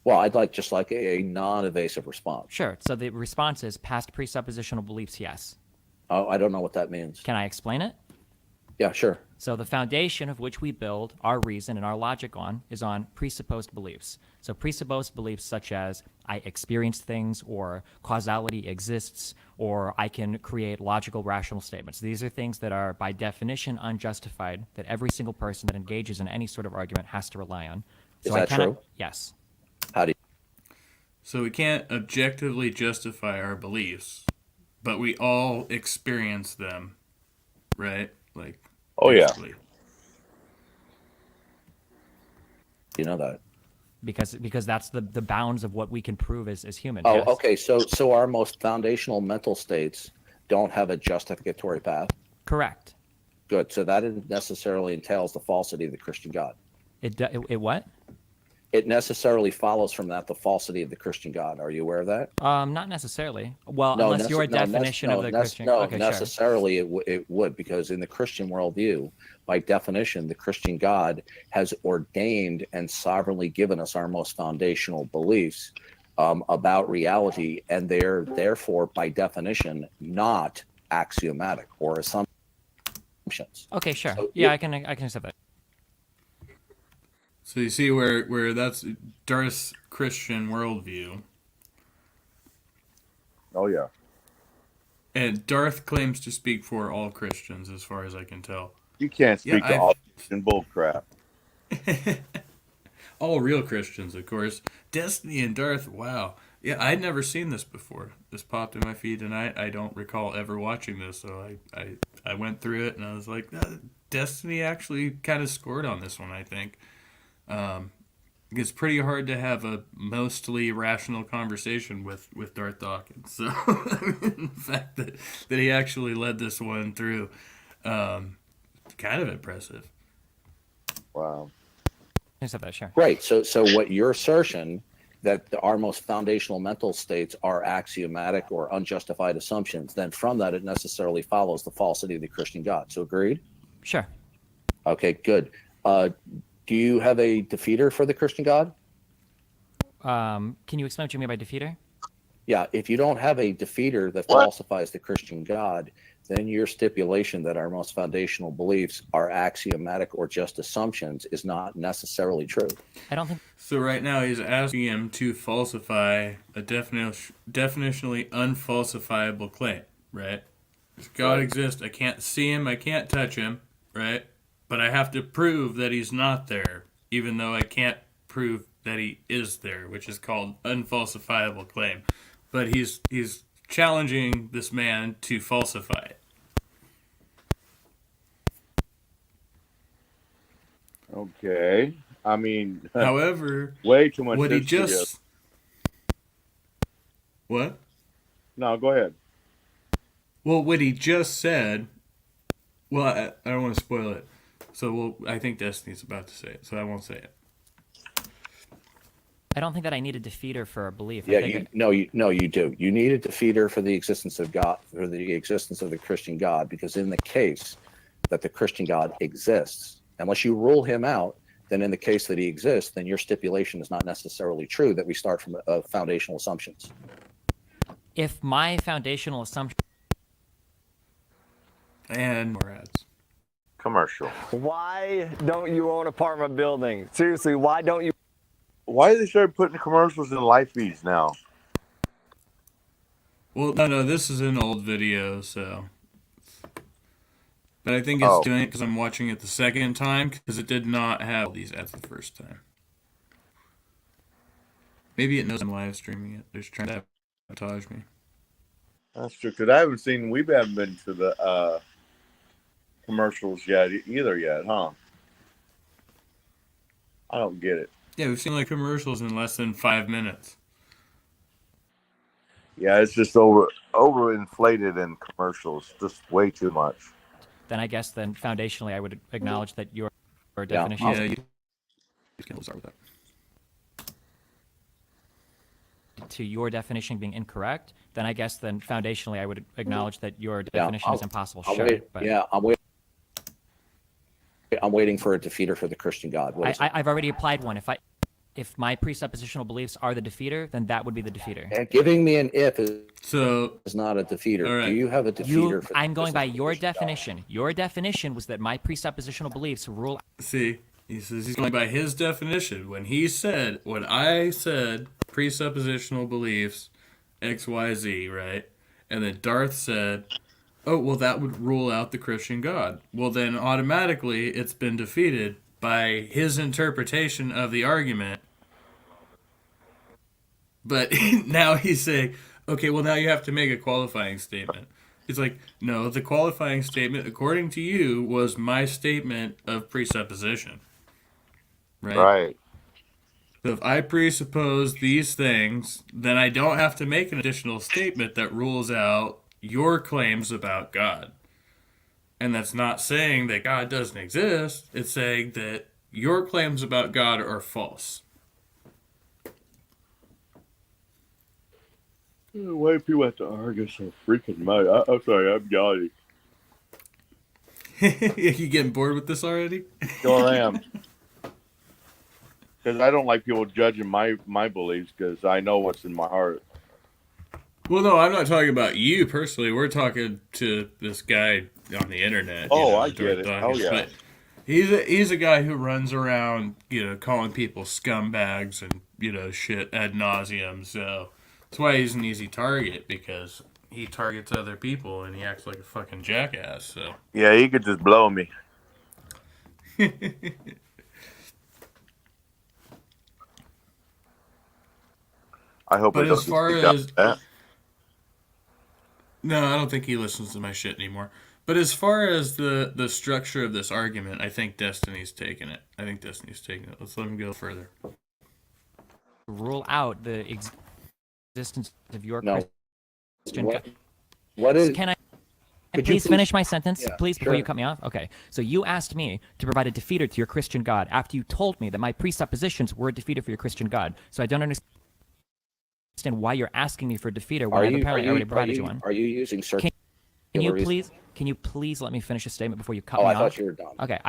Speaker 11: Well, I'd like just like a non-evasive response.
Speaker 9: Sure. So the response is past presuppositional beliefs, yes.
Speaker 11: Oh, I don't know what that means.
Speaker 9: Can I explain it?
Speaker 11: Yeah, sure.
Speaker 9: So the foundation of which we build our reason and our logic on is on presupposed beliefs. So presupposed beliefs such as I experience things, or causality exists, or I can create logical, rational statements. These are things that are by definition unjustified, that every single person that engages in any sort of argument has to rely on.
Speaker 11: So is that true?
Speaker 9: Yes.
Speaker 11: How do you?
Speaker 1: So we can't objectively justify our beliefs, but we all experience them, right? Like,
Speaker 12: oh
Speaker 1: basically.
Speaker 12: Yeah.
Speaker 11: You know that.
Speaker 9: Because that's the bounds of what we can prove as humans.
Speaker 11: Oh,
Speaker 9: yes.
Speaker 11: Okay. So our most foundational mental states don't have a justificatory path.
Speaker 9: Correct.
Speaker 11: Good. So that necessarily entails the falsity of the Christian God.
Speaker 9: It what?
Speaker 11: It necessarily follows from that the falsity of the Christian God. Are you aware of that?
Speaker 9: Not necessarily. Well, unless your definition of the Christian. Okay,
Speaker 11: necessarily it would, because in the Christian worldview, by definition, the Christian God has ordained and sovereignly given us our most foundational beliefs about reality, and they're therefore, by definition, not axiomatic or assumptions.
Speaker 9: Okay, sure.
Speaker 11: So
Speaker 9: I can accept that.
Speaker 1: So you see where that's Darth's Christian worldview.
Speaker 12: Oh yeah.
Speaker 1: And Darth claims to speak for all Christians, as far as I can tell.
Speaker 12: You can't speak to all Christian bull crap.
Speaker 1: All real Christians, of course. Destiny and Darth, wow. Yeah, I'd never seen this before. This popped in my feed tonight. I don't recall ever watching this, so I went through it and I was like, Destiny actually kind of scored on this one, I think. It's pretty hard to have a mostly rational conversation with Darth Dawkins. So the fact that he actually led this one through, kind of impressive.
Speaker 12: Wow.
Speaker 9: I said that, sure.
Speaker 11: Right. So what your assertion that our most foundational mental states are axiomatic or unjustified assumptions, then from that it necessarily follows the falsity of the Christian God. So agreed?
Speaker 9: Sure.
Speaker 11: Okay, good. Do you have a defeater for the Christian God?
Speaker 9: Can you explain what you mean by defeater?
Speaker 11: Yeah, if you don't have a defeater that falsifies the Christian God, then your stipulation that our most foundational beliefs are axiomatic or just assumptions is not necessarily true.
Speaker 9: I don't think.
Speaker 1: So right now he's asking him to falsify a definitionally unfalsifiable claim. right? If God exists, I can't see him, I can't touch him, right? But I have to prove that he's not there, even though I can't prove that he is there, which is called unfalsifiable claim. But he's challenging this man to falsify it.
Speaker 12: Okay. I mean,
Speaker 1: However,
Speaker 12: way too much
Speaker 1: what he
Speaker 12: history.
Speaker 1: just what?
Speaker 12: No, go ahead.
Speaker 1: Well, what he just said. Well, I don't want to spoil it. So I think Destiny's about to say it, so I won't say it.
Speaker 9: I don't think that I need a defeater for a belief.
Speaker 11: Yeah, you do. You need a defeater for the existence of God, for the existence of the Christian God, because in the case that the Christian God exists, unless you rule him out, then in the case that he exists, then your stipulation is not necessarily true, that we start from foundational assumptions.
Speaker 9: If my foundational assumption
Speaker 1: and more ads.
Speaker 12: Commercial.
Speaker 13: Why don't you own apartment building? Seriously, why don't you?
Speaker 12: Why they start putting commercials in live feeds now?
Speaker 1: Well, no, this is an old video, so. But I think it's doing it because I'm watching it the second time, because it did not have these ads the first time. Maybe it knows I'm live streaming it. They're just trying to sabotage me.
Speaker 12: That's true, because we haven't been to the commercials yet, huh? I don't get it.
Speaker 1: Yeah, we've seen like commercials in less than 5 minutes.
Speaker 12: Yeah, it's just overinflated in commercials, just way too much.
Speaker 9: then I guess foundationally I would acknowledge that your definition.
Speaker 1: Yeah, you can start with that.
Speaker 9: To your definition being incorrect, then I guess foundationally I would acknowledge that your definition is impossible.
Speaker 11: I'm waiting for a defeater for the Christian God.
Speaker 9: I've already applied one. If my presuppositional beliefs are the defeater, then that would be the defeater.
Speaker 11: And giving me an if is not a defeater.
Speaker 1: Right.
Speaker 11: Do you have a defeater?
Speaker 9: I'm going by your definition. God? Your definition was that my presuppositional beliefs rule.
Speaker 1: See, he says he's going by his definition. When I said presuppositional beliefs, X, Y, Z, right? And then Darth said, oh, well, that would rule out the Christian God. Well, then automatically it's been defeated by his interpretation of the argument. But now he's saying, okay, well, now you have to make a qualifying statement. It's like, no, the qualifying statement, according to you, was my statement of presupposition. Right?
Speaker 12: Right.
Speaker 1: So if I presuppose these things, then I don't have to make an additional statement that rules out your claims about God. And that's not saying that God doesn't exist. It's saying that your claims about God are false.
Speaker 12: Why do people have to argue so freaking much? I'm sorry, I'm yawning.
Speaker 1: You getting bored with this already?
Speaker 12: Sure I am. Because I don't like people judging my beliefs, because I know what's in my heart.
Speaker 1: Well, no, I'm not talking about you personally. We're talking to this guy on the internet.
Speaker 12: I get it. Oh, yeah.
Speaker 1: But he's a guy who runs around, calling people scumbags and, shit ad nauseum. So that's why he's an easy target, because he targets other people and he acts like a fucking jackass. So
Speaker 12: yeah, he could just blow me. I hope.
Speaker 1: But as far as no, I don't think he listens to my shit anymore. But as far as the structure of this argument, I think Destiny's taking it. Let's let him go further.
Speaker 9: Rule out the existence of your Christian God.
Speaker 11: What is?
Speaker 9: Can I please finish my sentence, please, before you cut me off? Okay. So you asked me to provide a defeater to your Christian God after you told me that my presuppositions were a defeater for your Christian God. So I don't understand why you're asking me for a defeater when I've apparently already provided you one.
Speaker 11: Are you using circular
Speaker 9: Can you please let me finish a statement before you cut me off?
Speaker 11: I thought you were done.
Speaker 9: Okay,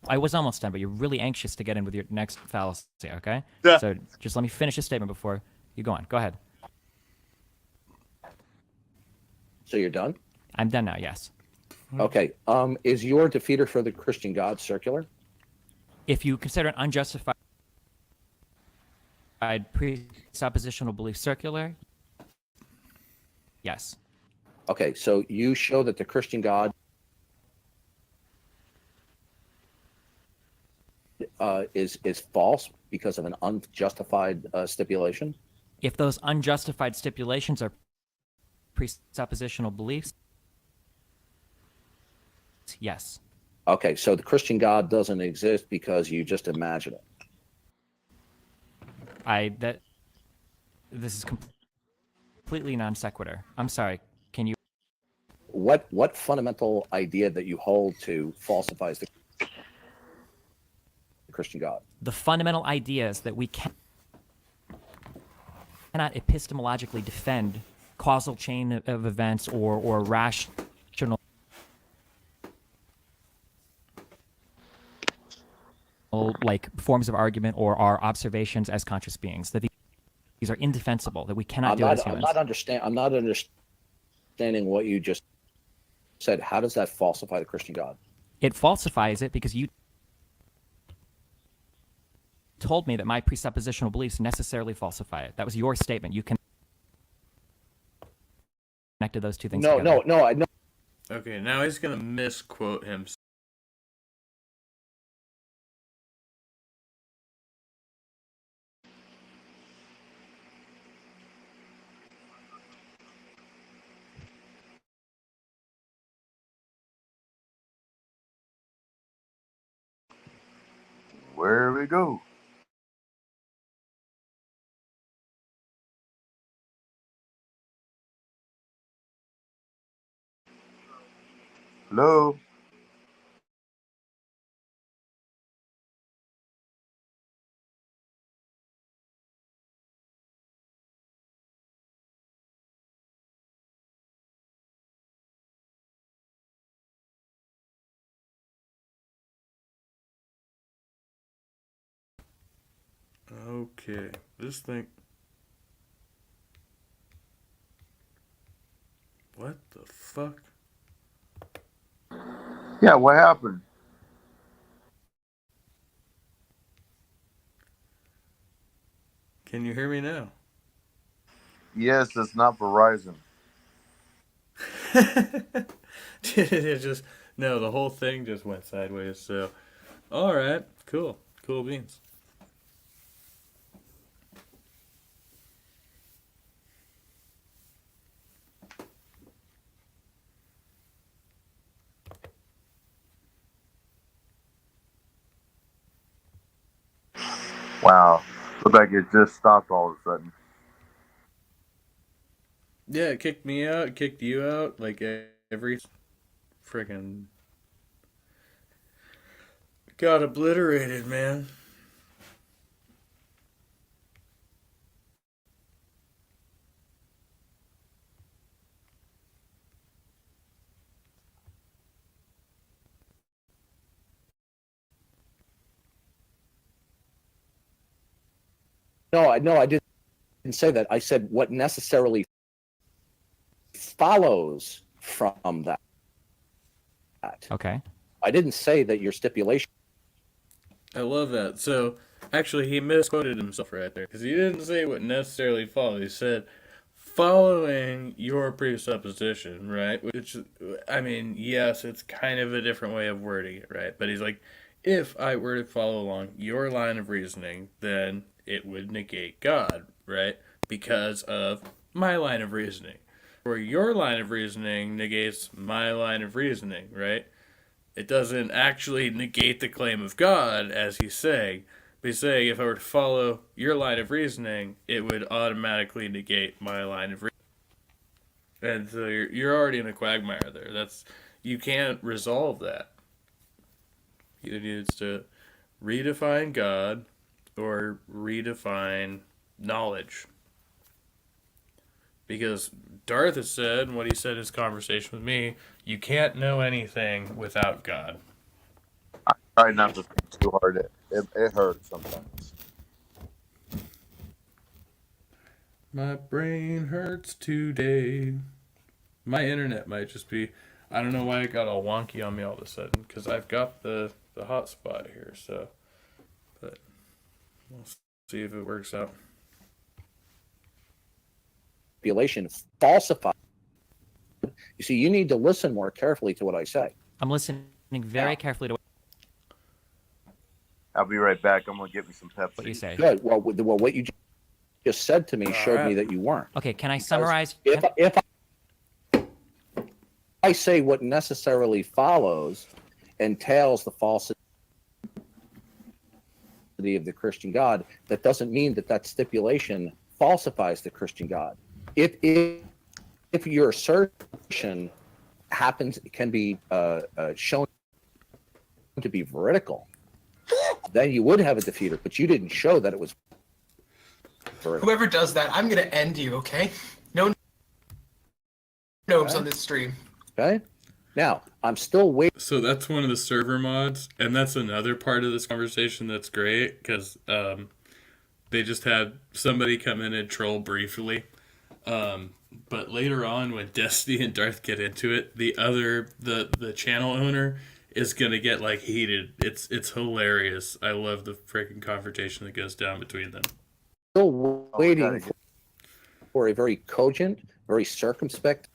Speaker 9: I was almost done, but you're really anxious to get in with your next fallacy, okay?
Speaker 12: Yeah.
Speaker 9: So just let me finish a statement before you go on. Go ahead.
Speaker 11: So you're done?
Speaker 9: I'm done now, yes.
Speaker 11: Okay. Is your defeater for the Christian God circular?
Speaker 9: If you consider an unjustified presuppositional belief circular, Yes.
Speaker 11: Okay, so you show that the Christian God is false because of an unjustified stipulation?
Speaker 9: If those unjustified stipulations are presuppositional beliefs, yes.
Speaker 11: Okay, so the Christian God doesn't exist because you just imagine it.
Speaker 9: This is completely non sequitur. I'm sorry. Can you?
Speaker 11: What fundamental idea that you hold to falsifies the Christian God?
Speaker 9: The fundamental idea is that we cannot epistemologically defend causal chain of events or rational like forms of argument or our observations as conscious beings. That these are indefensible. That we cannot do it as humans.
Speaker 11: I'm not understanding what you just said. How does that falsify the Christian God?
Speaker 9: It falsifies it because you told me that my presuppositional beliefs necessarily falsify it. That was your statement. You connected those two things together.
Speaker 11: No.
Speaker 1: Okay, now he's gonna misquote him.
Speaker 12: Where we go? Hello?
Speaker 1: Okay, this thing. What the fuck?
Speaker 12: Yeah, what happened?
Speaker 1: Can you hear me now?
Speaker 12: Yes, it's not Verizon.
Speaker 1: It just no, the whole thing just went sideways. So, all right, cool beans.
Speaker 12: Wow, looked like it just stopped all of a sudden.
Speaker 1: Yeah, it kicked me out. It kicked you out. Like every freaking got obliterated, man.
Speaker 11: No, I didn't say that. I said what necessarily follows from that.
Speaker 9: Okay.
Speaker 11: I didn't say that your stipulation.
Speaker 1: I love that. So, actually, he misquoted himself right there because he didn't say what necessarily follows. He said, following your presupposition, right? Which, I mean, yes, it's kind of a different way of wording it, right? But he's like, if I were to follow along your line of reasoning, then it would negate God, right? Because of my line of reasoning. Or your line of reasoning negates my line of reasoning, right? It doesn't actually negate the claim of God, as he's saying. But he's saying if I were to follow your line of reasoning, it would automatically negate my line of reasoning. And so you're already in a quagmire there. You can't resolve that. Either needs to redefine God or redefine knowledge. Because Darth has said, and what he said in his conversation with me, you can't know anything without God.
Speaker 12: I try not to think too hard. It hurts sometimes.
Speaker 1: My brain hurts today. My internet might just be... I don't know why it got all wonky on me all of a sudden, because I've got the hotspot here, so... But we'll see if it works out.
Speaker 11: Stipulation falsifies You see, you need to listen more carefully to what I say.
Speaker 9: I'm listening very carefully to
Speaker 12: I'll be right back. I'm gonna get me some Pepsi.
Speaker 9: what you say.
Speaker 11: Good. Well, what you just said to me showed me that you weren't.
Speaker 9: Okay, can I
Speaker 11: Because
Speaker 9: summarize?
Speaker 11: If I say what necessarily follows entails the falsity of the Christian God, that doesn't mean that that stipulation falsifies the Christian God. If your assertion can be shown to be veridical, then you would have a defeater, but you didn't show that it was veridical.
Speaker 14: Whoever does that, I'm gonna end you, okay? No gnomes on this stream.
Speaker 11: Okay? Now, I'm still waiting.
Speaker 1: So that's one of the server mods, and that's another part of this conversation that's great, because they just had somebody come in and troll briefly. But later on, when Destiny and Darth get into it, the channel owner is gonna get like heated. It's hilarious. I love the freaking confrontation that goes down between them.
Speaker 11: Still waiting for a very cogent, very circumspect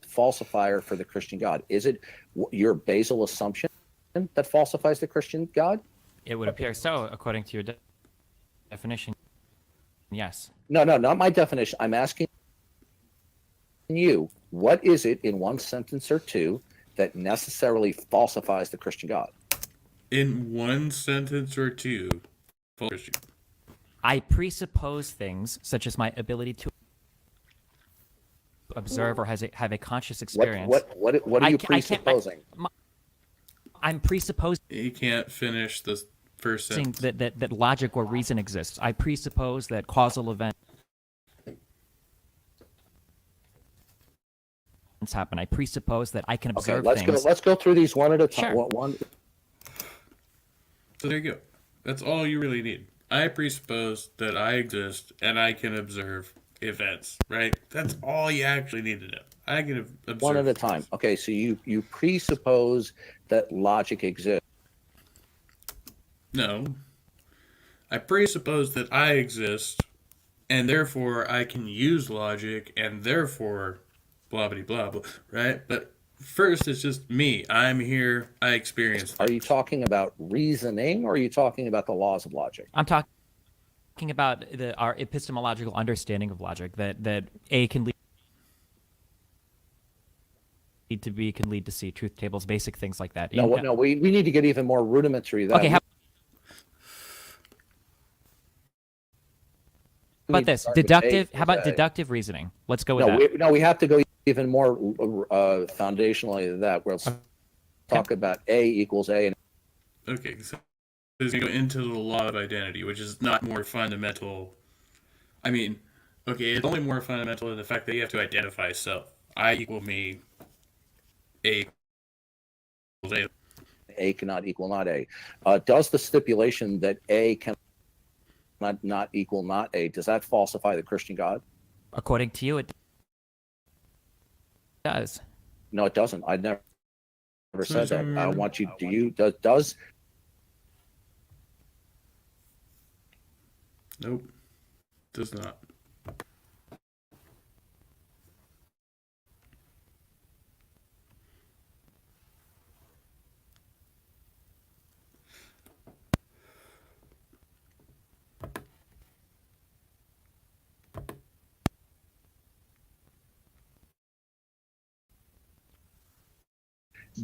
Speaker 11: falsifier for the Christian God. Is it your basal assumption that falsifies the Christian God?
Speaker 9: It would appear so, according to your definition. Yes.
Speaker 11: No, not my definition. I'm asking you, what is it in one sentence or two that necessarily falsifies the Christian God?
Speaker 1: In one sentence or two, Christian.
Speaker 9: I presuppose things such as my ability to observe or have a conscious experience.
Speaker 11: What are you presupposing?
Speaker 9: I'm presupposing
Speaker 1: You can't finish the first sentence.
Speaker 9: that logic or reason exists. I presuppose that causal events happen. I presuppose that I can observe things.
Speaker 11: Let's go through these one at a time.
Speaker 9: Sure.
Speaker 1: So there you go. That's all you really need. I presuppose that I exist and I can observe events, right? That's all you actually need to know. I can observe
Speaker 11: One at a time. Okay, so you presuppose that logic exists.
Speaker 1: No. I presuppose that I exist and therefore I can use logic and therefore blah blah blah blah, right? But first it's just me. I'm here. I experience.
Speaker 11: Are you talking about reasoning or are you talking about the laws of logic?
Speaker 9: I'm talking about our epistemological understanding of logic, that A can lead to B, can lead to C, truth tables, basic things like that.
Speaker 11: No, we need to get even more rudimentary than that.
Speaker 9: Okay, how about this? Deductive. How about deductive reasoning? Let's go with that.
Speaker 11: We have to go even more foundationally than that. We'll talk about A equals A. And
Speaker 1: okay, so you go into the law of identity, which is not more fundamental. I mean, okay, it's only more fundamental in the fact that you have to identify self. I equal me. A equals A.
Speaker 11: A cannot equal not A. Does the stipulation that A cannot not equal not A, does that falsify the Christian God?
Speaker 9: According to you, it does.
Speaker 11: No, it doesn't. I never said that. I want you. Do you? Does?
Speaker 1: Nope. Does not.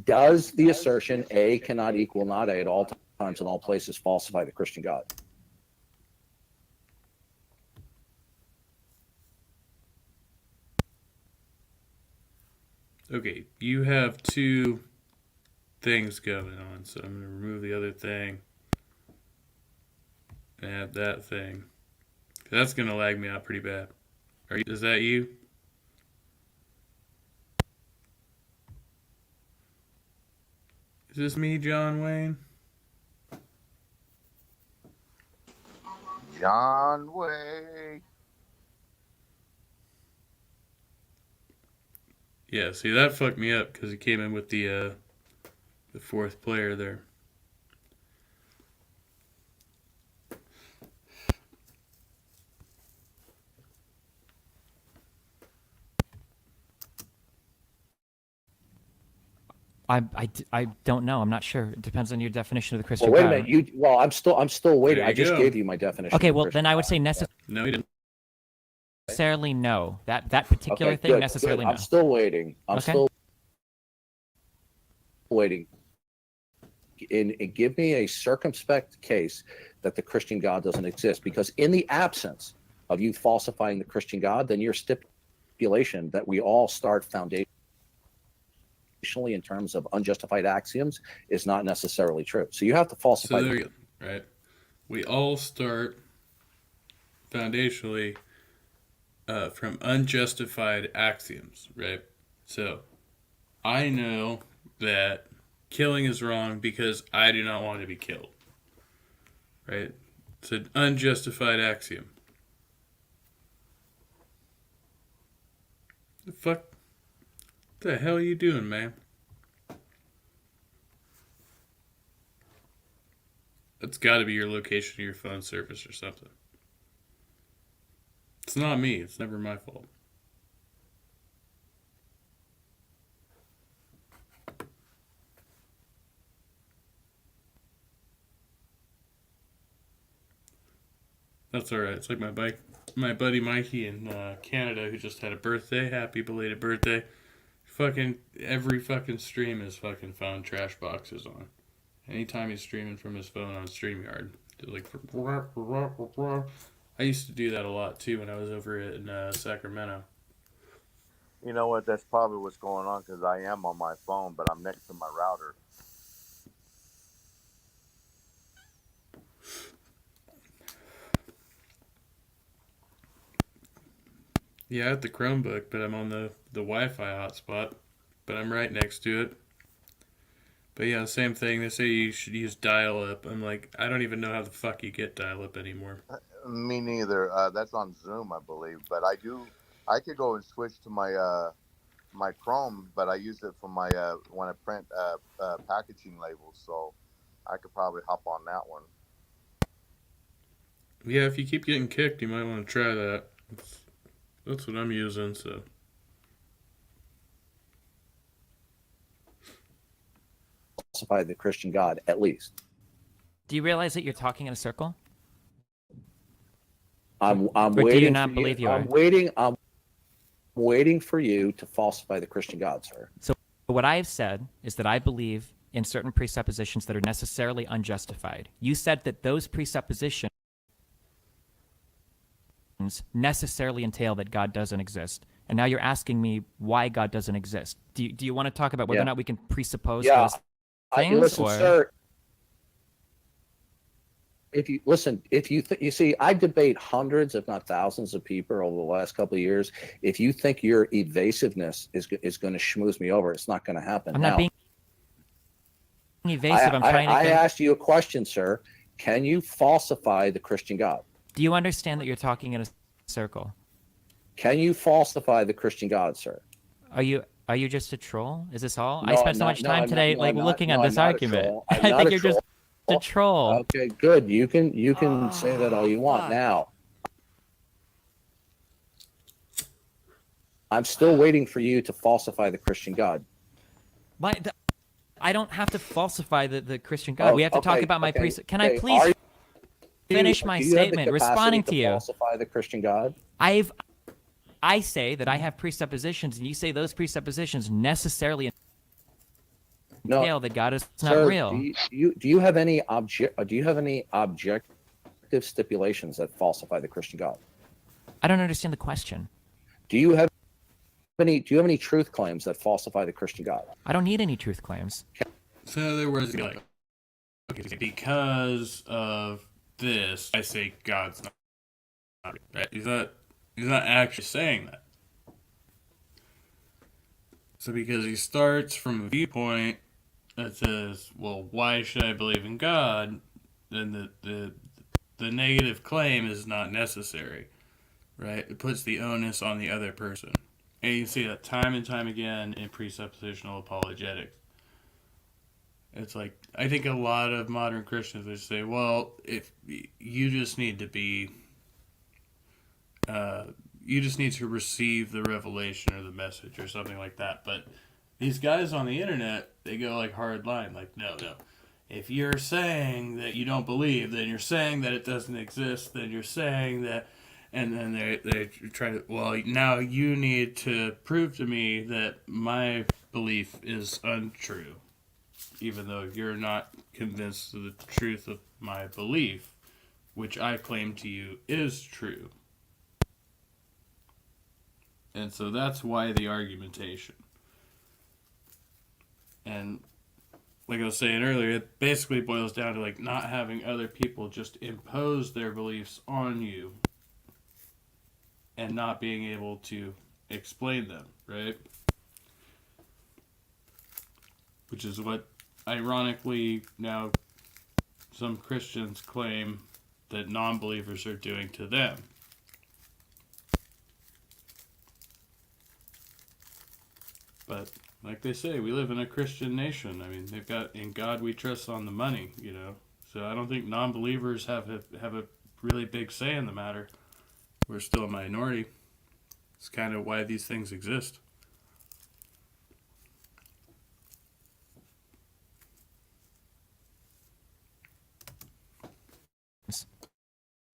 Speaker 11: Does the assertion A cannot equal not A at all times in all places falsify the Christian God?
Speaker 1: Okay, you have two things going on, so I'm going to remove the other thing. Add that thing. That's going to lag me out pretty bad. Is that you? Is this me, John Wayne?
Speaker 12: John Wayne.
Speaker 1: Yeah, see, that fucked me up because he came in with the fourth player there.
Speaker 9: I don't know. I'm not sure. It depends on your definition of the Christian
Speaker 11: Well, wait
Speaker 9: God.
Speaker 11: a minute. I'm still waiting.
Speaker 1: There you
Speaker 11: I just
Speaker 1: go.
Speaker 11: gave you my definition.
Speaker 9: Okay,
Speaker 11: of
Speaker 9: well
Speaker 11: Christian
Speaker 9: then I would
Speaker 11: God.
Speaker 9: say
Speaker 1: No, he didn't.
Speaker 9: necessarily no. That particular
Speaker 11: Okay,
Speaker 9: thing
Speaker 11: good,
Speaker 9: necessarily
Speaker 11: good.
Speaker 9: no.
Speaker 11: I'm still waiting. I'm
Speaker 9: Okay.
Speaker 11: still waiting. And give me a circumspect case that the Christian God doesn't exist. Because in the absence of you falsifying the Christian God, then your stipulation that we all start foundationally in terms of unjustified axioms is not necessarily true. So you have to falsify.
Speaker 1: So there you go, right? We all start foundationally from unjustified axioms, right? So I know that killing is wrong because I do not want to be killed, right? It's an unjustified axiom. The fuck? What the hell are you doing, man? That's got to be your location of your phone service or something. It's not me. It's never my fault. That's all right. It's like my buddy Mikey in Canada who just had a birthday. Happy belated birthday. Fucking every fucking stream his fucking phone trash box is on. Anytime he's streaming from his phone on StreamYard, like I used to do that a lot too when I was over in Sacramento.
Speaker 12: You know what? That's probably what's going on because I am on my phone, but I'm next to my router.
Speaker 1: Yeah, I have the Chromebook, but I'm on the Wi-Fi hotspot, but I'm right next to it. But yeah, same thing. They say you should use dial-up. I'm like, I don't even know how the fuck you get dial-up anymore.
Speaker 12: Me neither. That's on Zoom, I believe. But I could go and switch to my my Chrome, but I use it for my when I print packaging labels, so I could probably hop on that one.
Speaker 1: Yeah, if you keep getting kicked, you might want to try that. That's what I'm using, so.
Speaker 11: Falsify the Christian God, at least.
Speaker 9: Do you realize that you're talking in a circle?
Speaker 11: I'm
Speaker 9: Or
Speaker 11: waiting.
Speaker 9: do you not
Speaker 11: for
Speaker 9: believe you are?
Speaker 11: I'm waiting for you to falsify the Christian God, sir.
Speaker 9: So what I have said is that I believe in certain presuppositions that are necessarily unjustified. You said that those presuppositions necessarily entail that God doesn't exist. And now you're asking me why God doesn't exist. Do you want to talk about whether or not we can presuppose those things?
Speaker 11: Listen,
Speaker 9: or?
Speaker 11: sir. If you listen, you see, I debate hundreds, if not thousands, of people over the last couple of years. If you think your evasiveness is going to schmooze me over, it's not going to happen.
Speaker 9: I'm not being evasive. I'm trying to.
Speaker 11: I asked you a question, sir. Can you falsify the Christian God?
Speaker 9: Do you understand that you're talking in a circle?
Speaker 11: Can you falsify the Christian God, sir?
Speaker 9: Are you just a troll? Is this all?
Speaker 11: No,
Speaker 9: I spent so much time today looking at this argument. I think you're just a troll.
Speaker 11: Okay, good. You can say that all you want. Now, I'm still waiting for you to falsify the Christian God.
Speaker 9: I don't have to falsify the Christian God. We have to talk about my Can I please finish my statement responding to you?
Speaker 11: Falsify the Christian God.
Speaker 9: I say that I have presuppositions, and you say those presuppositions necessarily entail that God is not real.
Speaker 11: Do you have any objective stipulations that falsify the Christian God?
Speaker 9: I don't understand the question.
Speaker 11: Do you have any truth claims that falsify the Christian God?
Speaker 9: I don't need any truth claims.
Speaker 1: So in other words, like, okay, because of this, I say God's not right. He's not actually saying that. So because he starts from a viewpoint that says, well, why should I believe in God? Then the negative claim is not necessary, right? It puts the onus on the other person. And you see that time and time again in presuppositional apologetics. It's like, I think a lot of modern Christians would say, well, if you just need to be, you just need to receive the revelation or the message or something like that. But these guys on the internet, they go like hard line, like, no. If you're saying that you don't believe, then you're saying that it doesn't exist, then you're saying that, and then they try to, well, now you need to prove to me that my belief is untrue, even though you're not convinced of the truth of my belief, which I claim to you is true. And so that's why the argumentation. And like I was saying earlier, it basically boils down to like not having other people just impose their beliefs on you and not being able to explain them, right? Which is what, ironically, now some Christians claim that non-believers are doing to them. But like they say, we live in a Christian nation. I mean, they've got "in God we trust" on the money, you know. So I don't think non-believers have a really big say in the matter. We're still a minority. It's kind of why these things exist.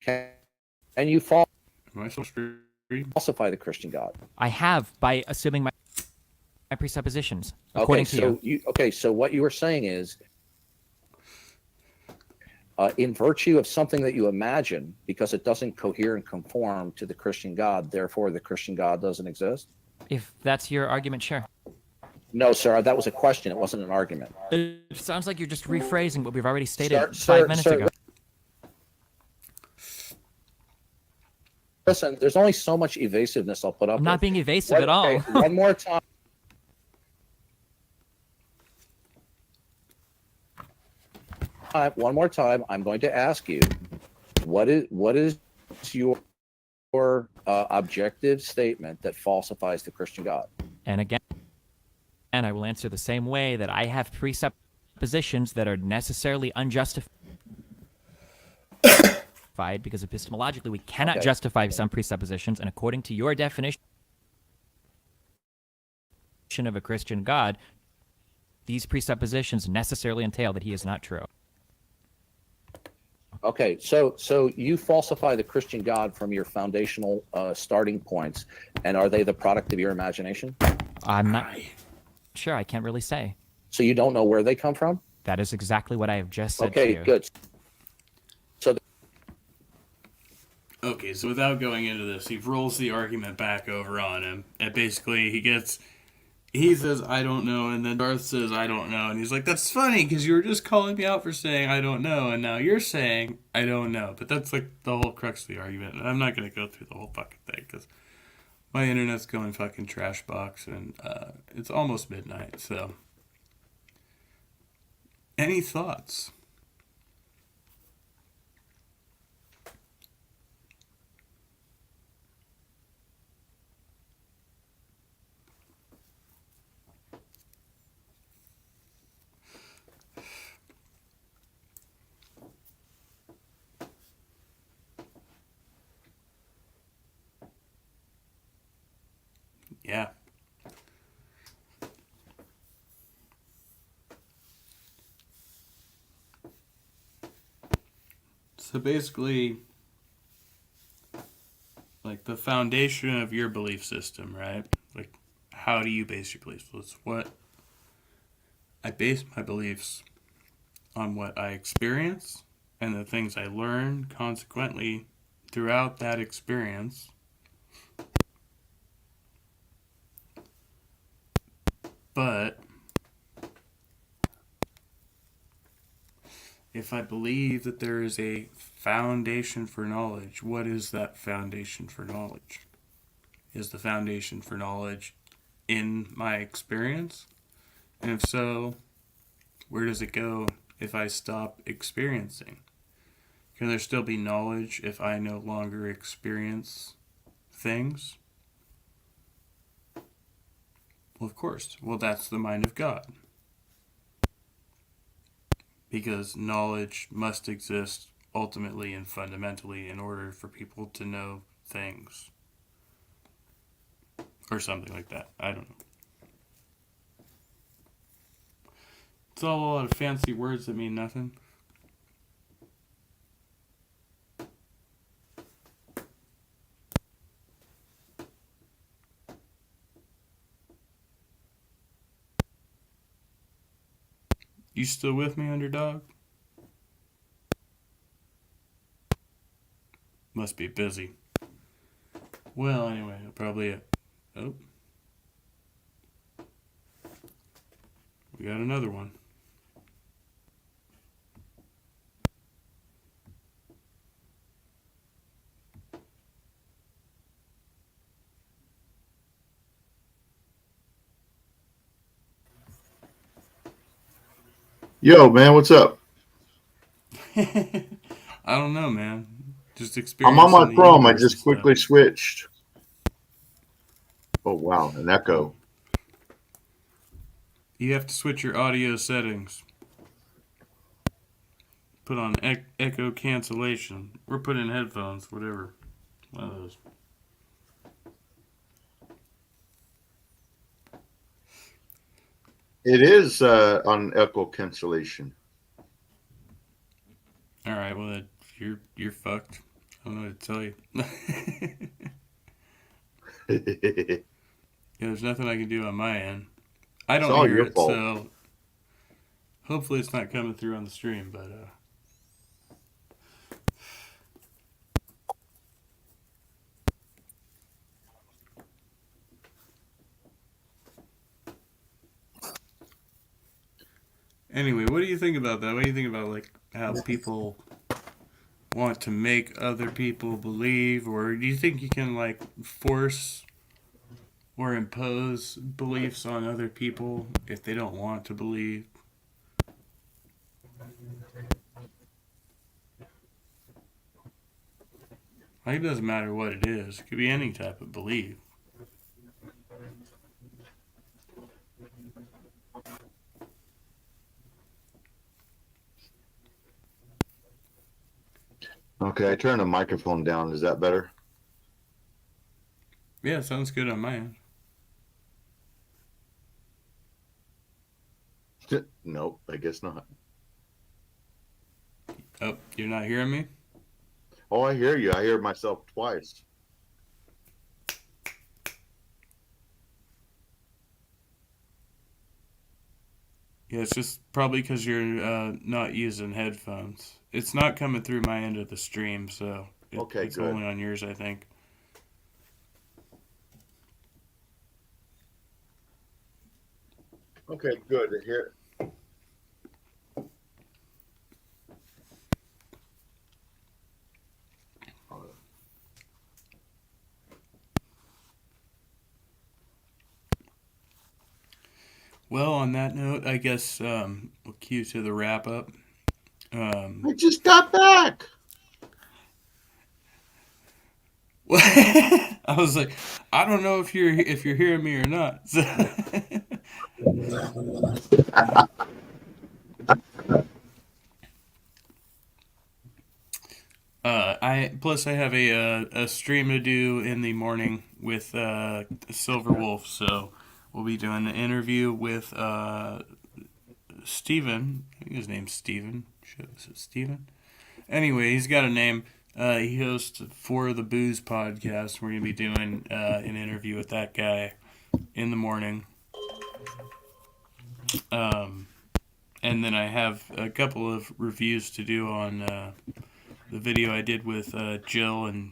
Speaker 11: And you falsify the Christian God.
Speaker 9: I have, by assuming my presuppositions, according to you.
Speaker 11: So what you were saying is, in virtue of something that you imagine, because it doesn't cohere and conform to the Christian God, therefore the Christian God doesn't exist?
Speaker 9: If that's your argument, sure.
Speaker 11: No, sir, that was a question. It wasn't an argument.
Speaker 9: It sounds like you're just rephrasing what we've already stated 5 minutes ago.
Speaker 11: Listen, there's only so much evasiveness I'll put up with.
Speaker 9: I'm not being evasive at all.
Speaker 11: One more time. One more time, I'm going to ask you, what is your objective statement that falsifies the Christian God?
Speaker 9: And again, I will answer the same way, that I have presuppositions that are necessarily unjustified, because epistemologically we cannot justify some presuppositions, and according to your definition of a Christian God, these presuppositions necessarily entail that he is not true.
Speaker 11: Okay, so you falsify the Christian God from your foundational starting points, and are they the product of your imagination?
Speaker 9: I'm not sure. I can't really say.
Speaker 11: So you don't know where they come from?
Speaker 9: That is exactly what I have just said to you.
Speaker 11: Okay, good.
Speaker 1: Okay, so without going into this, he rolls the argument back over on him, and basically he says, I don't know, and then Darth says, I don't know, and he's like, that's funny, because you were just calling me out for saying I don't know, and now you're saying I don't know. But that's like the whole crux of the argument, and I'm not going to go through the whole fucking thing, because my internet's going fucking trash box, and it's almost midnight, so. Any thoughts? Yeah. So basically, like the foundation of your belief system, right? Like, how do you base your beliefs? So it's what I base my beliefs on, what I experience and the things I learn consequently throughout that experience. But if I believe that there is a foundation for knowledge, what is that foundation for knowledge? Is the foundation for knowledge in my experience? And if so, where does it go if I stop experiencing? Can there still be knowledge if I no longer experience things? Well, of course. Well, that's the mind of God. Because knowledge must exist ultimately and fundamentally in order for people to know things. Or something like that. I don't know. It's all a lot of fancy words that mean nothing. You still with me, underdog? Must be busy. Well, anyway, probably. Oh. We got another one.
Speaker 15: Yo, man, what's up?
Speaker 1: I don't know, man. Just
Speaker 15: I'm on
Speaker 1: experiencing
Speaker 15: my
Speaker 1: the
Speaker 15: Chrome. I
Speaker 1: universe and
Speaker 15: just
Speaker 1: stuff.
Speaker 15: quickly switched. Oh, wow, an echo.
Speaker 1: You have to switch your audio settings. Put on echo cancellation. Or put in headphones, whatever. One of those.
Speaker 15: It is on echo cancellation.
Speaker 1: All right, well, you're fucked. I don't know what to tell you. Yeah, there's nothing I can do on my end. I
Speaker 15: It's
Speaker 1: don't
Speaker 15: all
Speaker 1: hear
Speaker 15: your
Speaker 1: it,
Speaker 15: fault.
Speaker 1: so hopefully it's not coming through on the stream, but anyway, what do you think about that? What do you think about like how people want to make other people believe, or do you think you can like force or impose beliefs on other people if they don't want to believe? Like, it doesn't matter what it is. It could be any type of belief.
Speaker 15: Okay, I turned the microphone down. Is that better?
Speaker 1: Yeah, sounds good on my end.
Speaker 15: Nope, I guess not.
Speaker 1: Oh, you're not hearing me?
Speaker 15: Oh, I hear you. I hear myself twice.
Speaker 1: Yeah, it's just probably because you're not using headphones. It's not coming through my end of the stream, so
Speaker 15: Okay,
Speaker 1: it's
Speaker 15: good.
Speaker 1: only on yours, I think.
Speaker 15: Okay, good to hear.
Speaker 1: Well, on that note, I guess we'll cue to the wrap up.
Speaker 15: I just got back.
Speaker 1: I was like, I don't know if you're hearing me or not. I have a stream to do in the morning with Silver Wolf, so we'll be doing an interview with Steven. I think his name's Steven. Is it Steven? Anyway, he's got a name. He hosts For the Booze podcast. We're going to be doing an interview with that guy in the morning. And then I have a couple of reviews to do on the video I did with Jill and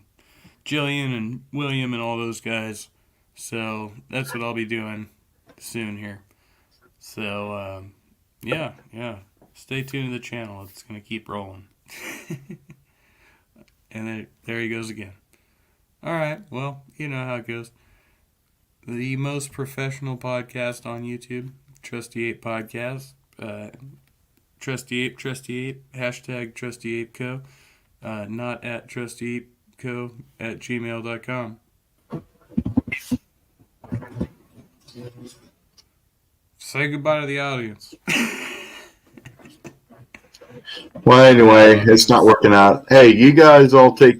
Speaker 1: Jillian and William and all those guys. So that's what I'll be doing soon here. So, yeah. Stay tuned to the channel. It's going to keep rolling. And then there he goes again. All right. Well, you know how it goes. The most professional podcast on YouTube, Trusty Ape Podcast. Trusty Ape, hashtag Trusty Ape Co. Not at TrustyApeCo at gmail.com. Say goodbye to the audience.
Speaker 15: Well, anyway, it's not working out. Hey, you guys all take